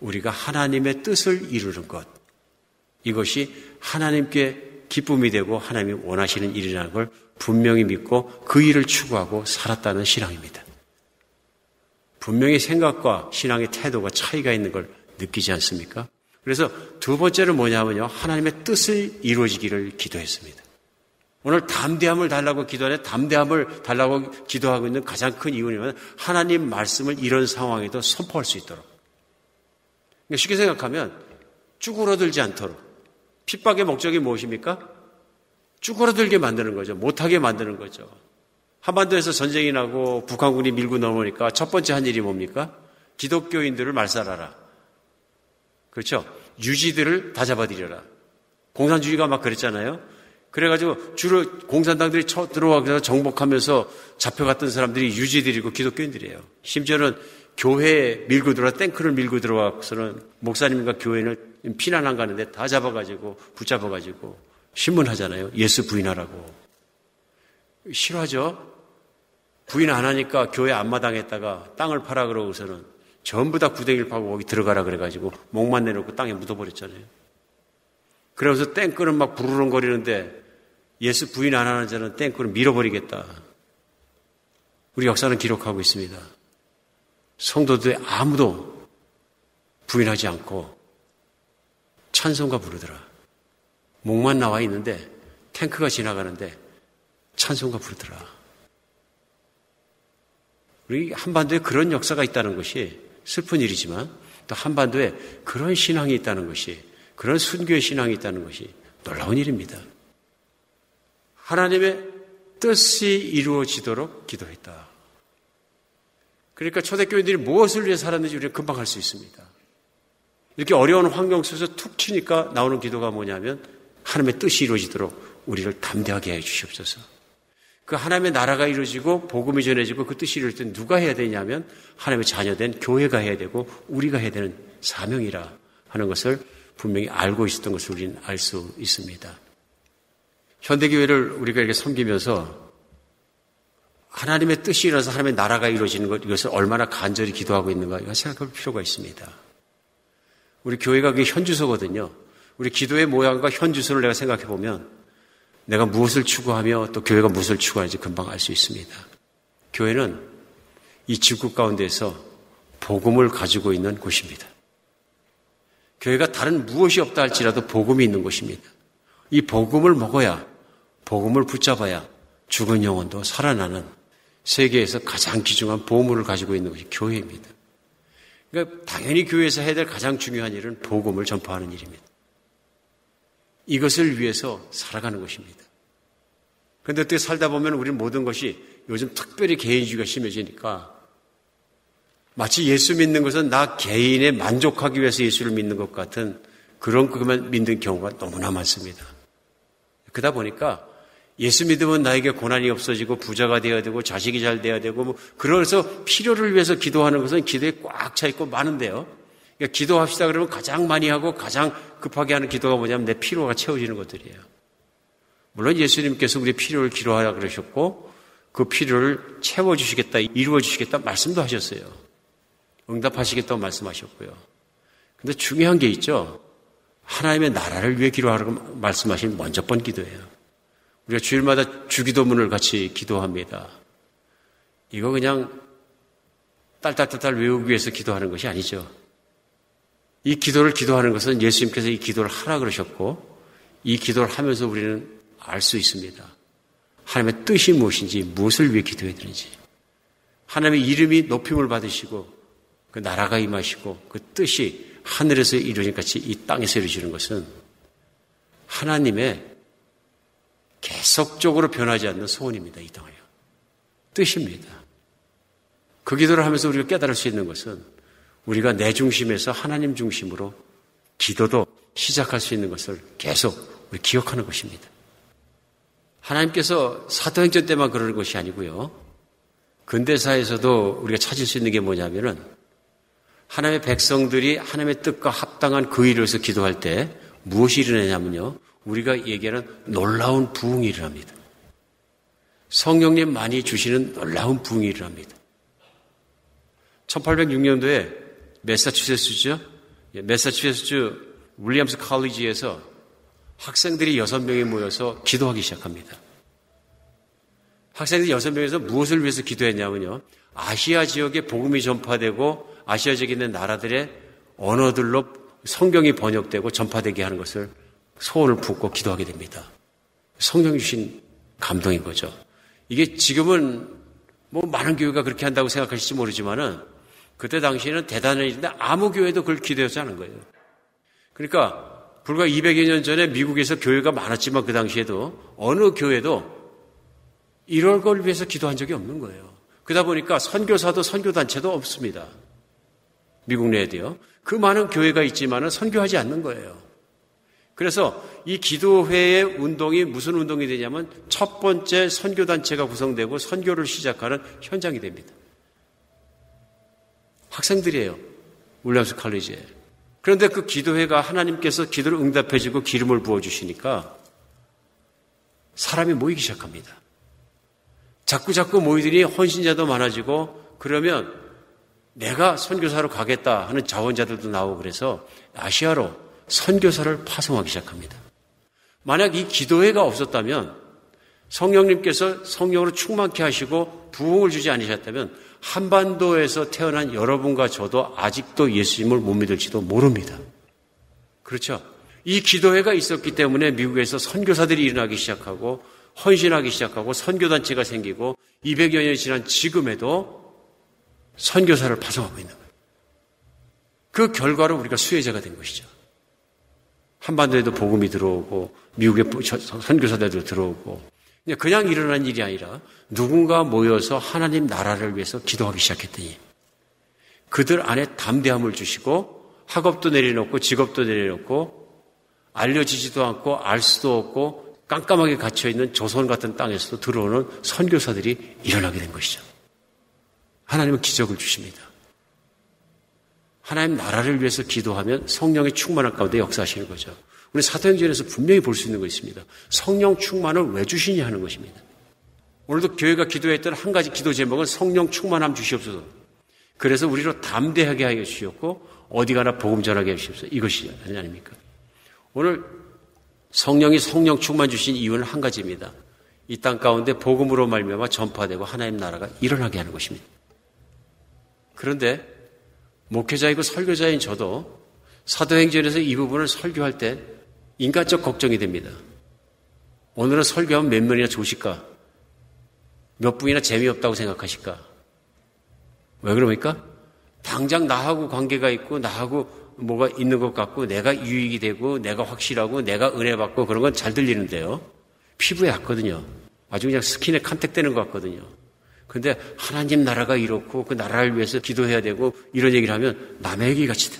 우리가 하나님의 뜻을 이루는 것, 이것이 하나님께 기쁨이 되고 하나님이 원하시는 일이라는 걸 분명히 믿고 그 일을 추구하고 살았다는 신앙입니다. 분명히 생각과 신앙의 태도가 차이가 있는 걸 느끼지 않습니까? 그래서 두 번째는 뭐냐면요, 하나님의 뜻을 이루어지기를 기도했습니다. 오늘 담대함을 달라고 기도하는데 담대함을 달라고 기도하고 있는 가장 큰 이유는 하나님 말씀을 이런 상황에도 선포할 수 있도록. 그러니까 쉽게 생각하면 쭈그러들지 않도록. 핍박의 목적이 무엇입니까? 쭈그러들게 만드는 거죠. 못하게 만드는 거죠. 한반도에서 전쟁이 나고 북한군이 밀고 넘어오니까 첫 번째 한 일이 뭡니까? 기독교인들을 말살하라. 그렇죠? 유지들을 다 잡아들여라. 공산주의가 막 그랬잖아요. 그래가지고 주로 공산당들이 들어와서 정복하면서 잡혀갔던 사람들이 유지들이고 기독교인들이에요. 심지어는 교회에 밀고 들어와 탱크를 밀고 들어와서는 목사님과 교회를 피난한 가는데 다 잡아가지고 붙잡아가지고 신문하잖아요. 예수 부인하라고. 싫어하죠? 부인 안 하니까 교회 앞마당에다가 땅을 팔아 그러고서는 전부 다 구덩이를 파고 거기 들어가라 그래가지고 목만 내놓고 땅에 묻어버렸잖아요. 그러면서 탱크는 막 부르릉거리는데 예수 부인 안 하는 자는 탱크를 밀어버리겠다. 우리 역사는 기록하고 있습니다. 성도들 아무도 부인하지 않고 찬송가 부르더라. 목만 나와 있는데 탱크가 지나가는데 찬송가 부르더라. 우리 한반도에 그런 역사가 있다는 것이 슬픈 일이지만 또 한반도에 그런 신앙이 있다는 것이, 그런 순교의 신앙이 있다는 것이 놀라운 일입니다. 하나님의 뜻이 이루어지도록 기도했다. 그러니까 초대교인들이 무엇을 위해 살았는지 우리는 금방 알 수 있습니다. 이렇게 어려운 환경 속에서 툭 치니까 나오는 기도가 뭐냐면 하나님의 뜻이 이루어지도록 우리를 담대하게 해 주시옵소서. 그 하나님의 나라가 이루어지고 복음이 전해지고 그 뜻이 이루어질 때 누가 해야 되냐면 하나님의 자녀된 교회가 해야 되고 우리가 해야 되는 사명이라 하는 것을 분명히 알고 있었던 것을 우리는 알 수 있습니다. 현대교회를 우리가 이렇게 섬기면서 하나님의 뜻이 일어나서 하나님의 나라가 이루어지는 것, 이것을 얼마나 간절히 기도하고 있는가 이거 생각할 필요가 있습니다. 우리 교회가 그게 현주소거든요. 우리 기도의 모양과 현주소를 내가 생각해 보면 내가 무엇을 추구하며 또 교회가 무엇을 추구하는지 금방 알 수 있습니다. 교회는 이 지구 가운데에서 복음을 가지고 있는 곳입니다. 교회가 다른 무엇이 없다 할지라도 복음이 있는 곳입니다. 이 복음을 먹어야, 복음을 붙잡아야 죽은 영혼도 살아나는 세계에서 가장 귀중한 보물을 가지고 있는 것이 교회입니다. 그러니까 당연히 교회에서 해야 될 가장 중요한 일은 복음을 전파하는 일입니다. 이것을 위해서 살아가는 것입니다. 그런데 어떻게 살다 보면 우리는 모든 것이 요즘 특별히 개인주의가 심해지니까 마치 예수 믿는 것은 나 개인에 만족하기 위해서 예수를 믿는 것 같은 그런 것만 믿는 경우가 너무나 많습니다. 그러다 보니까 예수 믿으면 나에게 고난이 없어지고 부자가 되어야 되고 자식이 잘 돼야 되고 그래서 필요를 위해서 기도하는 것은 기도에 꽉 차 있고 많은데요. 그러니까 기도합시다 그러면 가장 많이 하고 가장 급하게 하는 기도가 뭐냐면 내 필요가 채워지는 것들이에요. 물론 예수님께서 우리 필요를 기도하라 그러셨고 그 필요를 채워주시겠다, 이루어주시겠다 말씀도 하셨어요. 응답하시겠다고 말씀하셨고요. 근데 중요한 게 있죠. 하나님의 나라를 위해 기도하라고 말씀하신 먼저 번 기도예요. 우리가 주일마다 주기도문을 같이 기도합니다. 이거 그냥 딸딸딸딸 외우기 위해서 기도하는 것이 아니죠. 이 기도를 기도하는 것은 예수님께서 이 기도를 하라 그러셨고 이 기도를 하면서 우리는 알 수 있습니다. 하나님의 뜻이 무엇인지, 무엇을 위해 기도해야 되는지. 하나님의 이름이 높임을 받으시고 그 나라가 임하시고 그 뜻이 하늘에서 이루어진 같이 이 땅에서 이루어지는 것은 하나님의 계속적으로 변하지 않는 소원입니다. 이 땅에요. 뜻입니다. 그 기도를 하면서 우리가 깨달을 수 있는 것은 우리가 내 중심에서 하나님 중심으로 기도도 시작할 수 있는 것을 계속 우리 기억하는 것입니다. 하나님께서 사도행전 때만 그러는 것이 아니고요. 근대사에서도 우리가 찾을 수 있는 게 뭐냐면은 하나님의 백성들이 하나님의 뜻과 합당한 그 일을 위해서 기도할 때 무엇이 일어나냐면요. 우리가 얘기하는 놀라운 부흥이 일어납니다. 성령님 많이 주시는 놀라운 부흥이 일어납니다. 1806년도에 매사추세츠주 윌리엄스 칼리지에서 학생들이 6명이 모여서 기도하기 시작합니다. 학생들이 6명에서 무엇을 위해서 기도했냐면요. 아시아 지역에 복음이 전파되고 아시아 지역에 있는 나라들의 언어들로 성경이 번역되고 전파되게 하는 것을 소원을 품고 기도하게 됩니다. 성령이 주신 감동인 거죠. 이게 지금은 뭐 많은 교회가 그렇게 한다고 생각하실지 모르지만은 그때 당시에는 대단한 일인데 아무 교회도 그걸 기도하지 않은 거예요. 그러니까 불과 200여 년 전에 미국에서 교회가 많았지만 그 당시에도 어느 교회도 이럴 걸 위해서 기도한 적이 없는 거예요. 그러다 보니까 선교사도 선교단체도 없습니다. 미국 내에도요. 그 많은 교회가 있지만은 선교하지 않는 거예요. 그래서 이 기도회의 운동이 무슨 운동이 되냐면 첫 번째 선교단체가 구성되고 선교를 시작하는 현장이 됩니다. 학생들이에요. 윌리엄스 칼리지에. 그런데 그 기도회가 하나님께서 기도를 응답해 주고 기름을 부어주시니까 사람이 모이기 시작합니다. 자꾸 모이더니 헌신자도 많아지고 그러면 내가 선교사로 가겠다 하는 자원자들도 나오고 그래서 아시아로 선교사를 파송하기 시작합니다. 만약 이 기도회가 없었다면 성령님께서 성령으로 충만케 하시고 부흥을 주지 않으셨다면 한반도에서 태어난 여러분과 저도 아직도 예수님을 못 믿을지도 모릅니다. 그렇죠? 이 기도회가 있었기 때문에 미국에서 선교사들이 일어나기 시작하고 헌신하기 시작하고 선교단체가 생기고 200여 년이 지난 지금에도 선교사를 파송하고 있는 거예요. 그 결과로 우리가 수혜자가 된 것이죠. 한반도에도 복음이 들어오고 미국의 선교사들도 들어오고 그냥 일어난 일이 아니라 누군가 모여서 하나님 나라를 위해서 기도하기 시작했더니 그들 안에 담대함을 주시고 학업도 내려놓고 직업도 내려놓고 알려지지도 않고 알 수도 없고 깜깜하게 갇혀있는 조선 같은 땅에서도 들어오는 선교사들이 일어나게 된 것이죠. 하나님은 기적을 주십니다. 하나님 나라를 위해서 기도하면 성령의 충만한 가운데 역사하시는 거죠. 우리 사도행전에서 분명히 볼 수 있는 거 있습니다. 성령 충만을 왜 주시냐 하는 것입니다. 오늘도 교회가 기도했던 한 가지 기도 제목은 성령 충만함 주시옵소서. 그래서 우리로 담대하게 하여 주시옵고 어디 가나 복음 전하게 해 주시옵소서. 이것이 아닙니까? 오늘 성령이 성령 충만 주신 이유는 한 가지입니다. 이 땅 가운데 복음으로 말미암아 전파되고 하나님 나라가 일어나게 하는 것입니다. 그런데 목회자이고 설교자인 저도 사도행전에서 이 부분을 설교할 때 인간적 걱정이 됩니다. 오늘은 설교하면 몇 명이나 좋으실까? 몇 분이나 재미없다고 생각하실까? 왜 그럽니까? 당장 나하고 관계가 있고 나하고 뭐가 있는 것 같고 내가 유익이 되고 내가 확실하고 내가 은혜 받고 그런 건 잘 들리는데요. 피부에 왔거든요. 아주 그냥 스킨에 컨택되는 것 같거든요. 그런데 하나님 나라가 이렇고 그 나라를 위해서 기도해야 되고 이런 얘기를 하면 남의 얘기 같이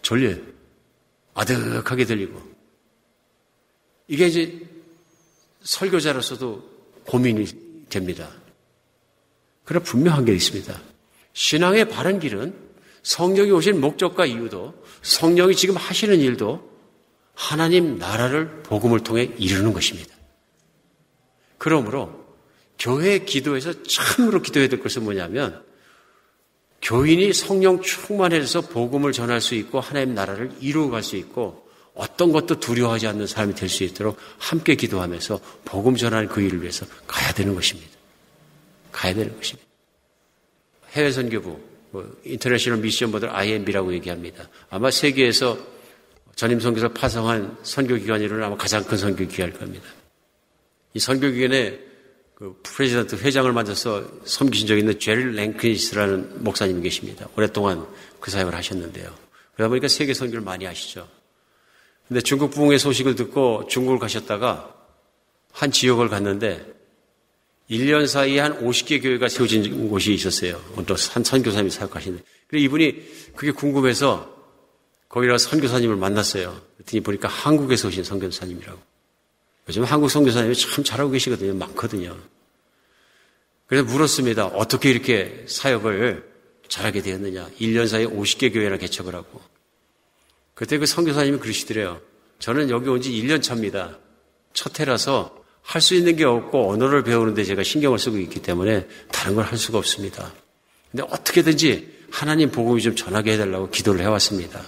졸려요. 아득하게 들리고. 이게 이제 설교자로서도 고민이 됩니다. 그러나 분명한 게 있습니다. 신앙의 바른 길은 성령이 오신 목적과 이유도 성령이 지금 하시는 일도 하나님 나라를 복음을 통해 이루는 것입니다. 그러므로 교회 기도에서 참으로 기도해야 될 것은 뭐냐면 교인이 성령 충만해서 복음을 전할 수 있고 하나님 나라를 이루어갈 수 있고 어떤 것도 두려워하지 않는 사람이 될 수 있도록 함께 기도하면서 복음 전하는 그 일을 위해서 가야 되는 것입니다. 가야 되는 것입니다. 해외 선교부 인터내셔널 미션 보드 IMB라고 얘기합니다. 아마 세계에서 전임 선교사 파송한 선교기관으로는 아마 가장 큰 선교기관일 겁니다. 이 선교기관에 그 프레지던트 회장을 맡아서 섬기신 적이 있는 제리 랭크니스라는 목사님이 계십니다. 오랫동안 그 사역을 하셨는데요. 그러다 보니까 세계 선교를 많이 하시죠. 근데 중국 부흥의 소식을 듣고 중국을 가셨다가 한 지역을 갔는데 1년 사이에 한 50개 교회가 세워진 곳이 있었어요. 또 한 선교사님이 사역하시는데. 그래서 이분이 그게 궁금해서 거기가 선교사님을 만났어요. 그랬더니 보니까 한국에서 오신 선교사님이라고. 요즘 한국 선교사님이 참 잘하고 계시거든요. 많거든요. 그래서 물었습니다. 어떻게 이렇게 사역을 잘하게 되었느냐. 1년 사이에 50개 교회나 개척을 하고. 그때 그 선교사님이 그러시더래요. 저는 여기 온 지 1년 차입니다. 첫 해라서 할 수 있는 게 없고 언어를 배우는데 제가 신경을 쓰고 있기 때문에 다른 걸 할 수가 없습니다. 근데 어떻게든지 하나님 복음이 좀 전하게 해달라고 기도를 해왔습니다.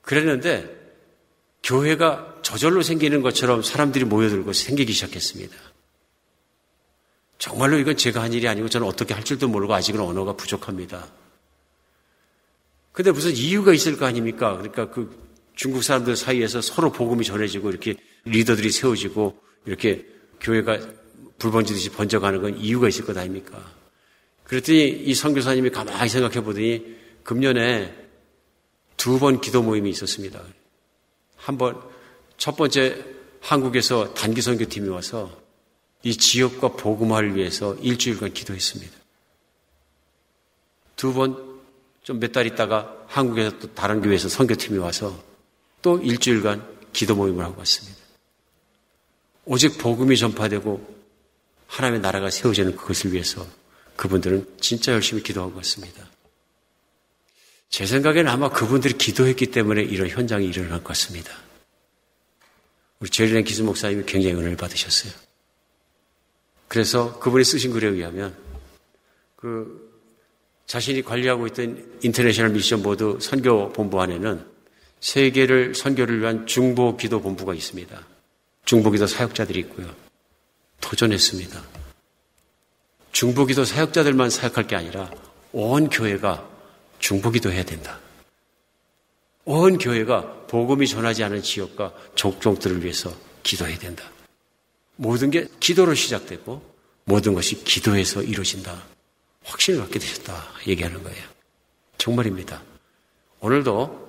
그랬는데 교회가 저절로 생기는 것처럼 사람들이 모여들고 생기기 시작했습니다. 정말로 이건 제가 한 일이 아니고 저는 어떻게 할 줄도 모르고 아직은 언어가 부족합니다. 근데 무슨 이유가 있을 거 아닙니까? 그러니까 그 중국 사람들 사이에서 서로 복음이 전해지고 이렇게 리더들이 세워지고 이렇게 교회가 불 번지듯이 번져가는 건 이유가 있을 것 아닙니까? 그랬더니 이 선교사님이 가만히 생각해 보더니 금년에 2번 기도 모임이 있었습니다. 한 번, 첫 번째 한국에서 단기 선교팀이 와서 이 지역과 복음화를 위해서 일주일간 기도했습니다. 2번, 좀 몇 달 있다가 한국에서 또 다른 교회에서 선교팀이 와서 또 일주일간 기도 모임을 하고 왔습니다. 오직 복음이 전파되고 하나님의 나라가 세워지는 그것을 위해서 그분들은 진짜 열심히 기도하고 왔습니다. 제 생각에는 아마 그분들이 기도했기 때문에 이런 현장이 일어날 것 같습니다. 우리 제리랜 기수 목사님이 굉장히 은혜를 받으셨어요. 그래서 그분이 쓰신 글에 의하면 자신이 관리하고 있던 인터내셔널 미션 보드 선교 본부 안에는 세계를 선교를 위한 중보 기도 본부가 있습니다. 중보 기도 사역자들이 있고요. 도전했습니다. 중보 기도 사역자들만 사역할 게 아니라 온 교회가 중보 기도 해야 된다. 온 교회가 복음이 전하지 않은 지역과 족족들을 위해서 기도해야 된다. 모든 게 기도로 시작되고 모든 것이 기도에서 이루어진다. 확신을 갖게 되셨다 얘기하는 거예요. 정말입니다. 오늘도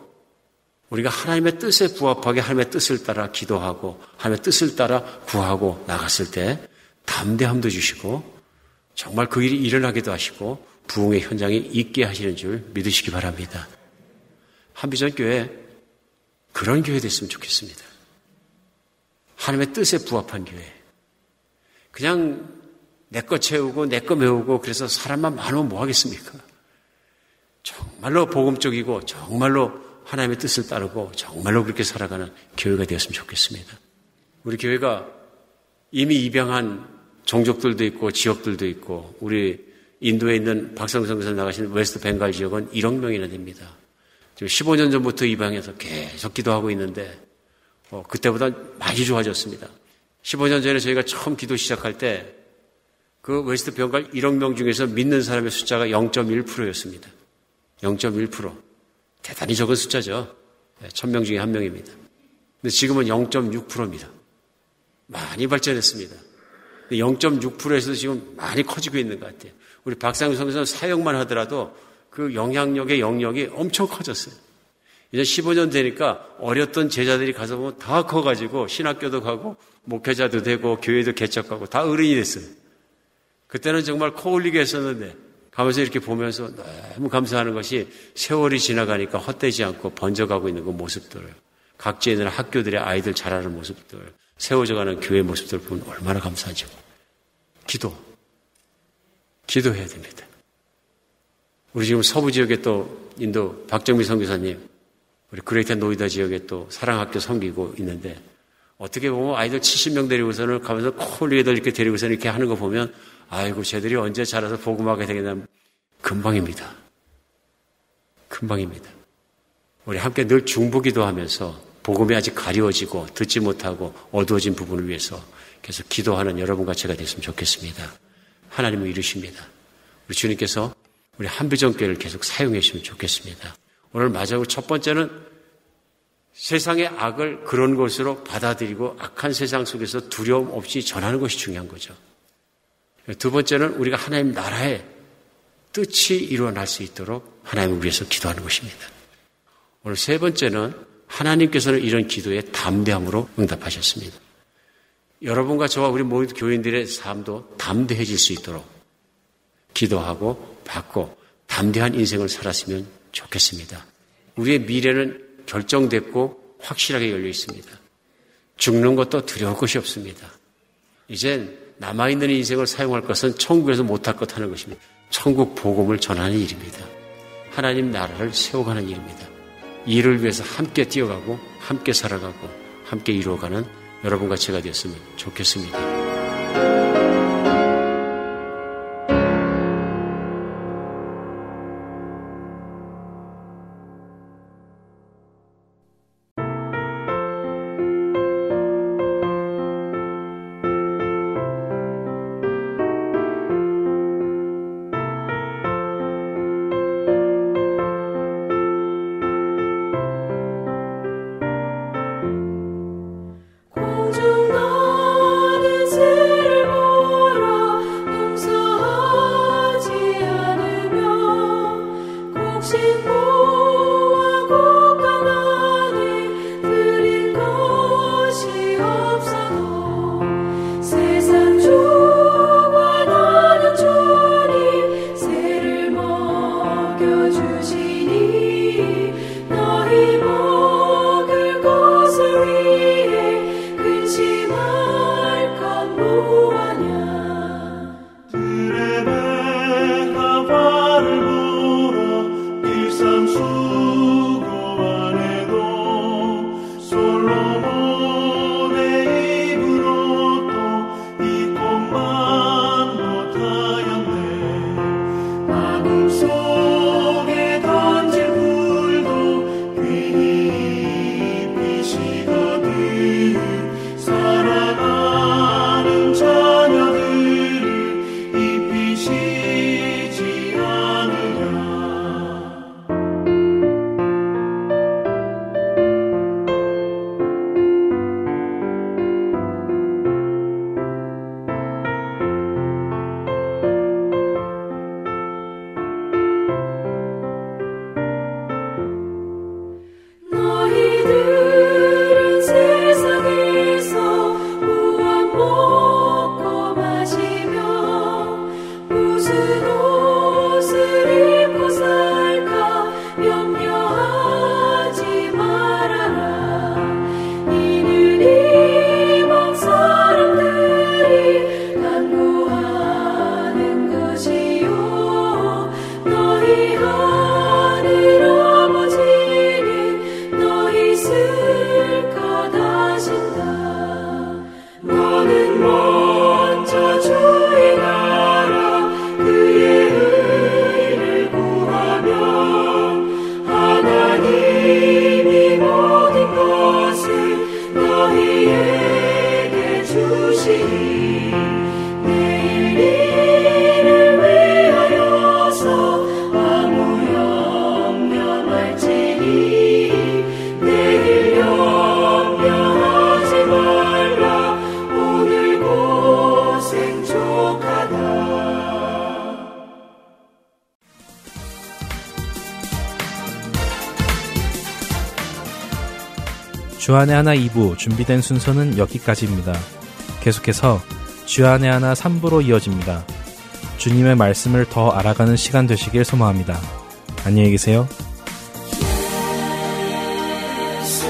우리가 하나님의 뜻에 부합하게 하나님의 뜻을 따라 기도하고 하나님의 뜻을 따라 구하고 나갔을 때 담대함도 주시고 정말 그 일이 일어나기도 하시고 부흥의 현장이 있게 하시는 줄 믿으시기 바랍니다. 한비전교회 그런 교회 됐으면 좋겠습니다. 하나님의 뜻에 부합한 교회. 그냥 내 거 채우고 내 거 메우고 그래서 사람만 많으면 뭐 하겠습니까? 정말로 복음적이고 정말로 하나님의 뜻을 따르고 정말로 그렇게 살아가는 교회가 되었으면 좋겠습니다. 우리 교회가 이미 입양한 종족들도 있고 지역들도 있고 우리 인도에 있는 박성성에서 나가시는 웨스트 벵갈 지역은 1억 명이나 됩니다. 지금 15년 전부터 입양해서 계속 기도하고 있는데 그때보다 많이 좋아졌습니다. 15년 전에 저희가 처음 기도 시작할 때 그 웨스트 벵갈 1억 명 중에서 믿는 사람의 숫자가 0.1%였습니다. 0.1%. 대단히 적은 숫자죠. 1000명 중에 1명입니다. 근데 지금은 0.6%입니다. 많이 발전했습니다. 0.6%에서 지금 많이 커지고 있는 것 같아요. 우리 박상규 선교사는 사역만 하더라도 그 영향력의 영역이 엄청 커졌어요. 이제 15년 되니까 어렸던 제자들이 가서 보면 다 커가지고 신학교도 가고 목회자도 되고 교회도 개척하고 다 어른이 됐어요. 그때는 정말 코 올리게 했었는데 가면서 이렇게 보면서 너무 감사하는 것이 세월이 지나가니까 헛되지 않고 번져가고 있는 그 모습들을 각지에 있는 학교들의 아이들 자라는 모습들 세워져가는 교회의 모습들을 보면 얼마나 감사하죠. 기도해야 됩니다. 우리 지금 서부 지역에 또 인도 박정미 선교사님 우리 그레이터 노이다 지역에 또 사랑학교 섬기고 있는데 어떻게 보면 아이들 70명 데리고서는 가면서 콜리에들 이렇게 데리고서는 이렇게 하는 거 보면 아이고 쟤들이 언제 자라서 복음하게 되겠나. 금방입니다. 금방입니다. 우리 함께 늘 중보기도 하면서 복음이 아직 가려워지고 듣지 못하고 어두워진 부분을 위해서 계속 기도하는 여러분과 제가 됐으면 좋겠습니다. 하나님은 이루십니다. 우리 주님께서 우리 한비전교회를 계속 사용해 주시면 좋겠습니다. 오늘 마지막으로 첫 번째는 세상의 악을 그런 것으로 받아들이고 악한 세상 속에서 두려움 없이 전하는 것이 중요한 거죠. 두 번째는 우리가 하나님 나라의 뜻이 일어날 수 있도록 하나님을 위해서 기도하는 것입니다. 오늘 세 번째는 하나님께서는 이런 기도에 담대함으로 응답하셨습니다. 여러분과 저와 우리 모든 교인들의 삶도 담대해질 수 있도록 기도하고 받고 담대한 인생을 살았으면 좋겠습니다. 우리의 미래는 결정됐고 확실하게 열려 있습니다. 죽는 것도 두려울 것이 없습니다. 이젠 남아있는 인생을 사용할 것은 천국에서 못할 것 하는 것입니다. 천국 복음을 전하는 일입니다. 하나님 나라를 세워가는 일입니다. 이를 위해서 함께 뛰어가고 함께 살아가고 함께 이루어가는 여러분과 제가 되었으면 좋겠습니다. 주안의 하나 2부 준비된 순서는 여기까지입니다. 계속해서 주안의 하나 3부로 이어집니다. 주님의 말씀을 더 알아가는 시간 되시길 소망합니다. 안녕히 계세요. 예수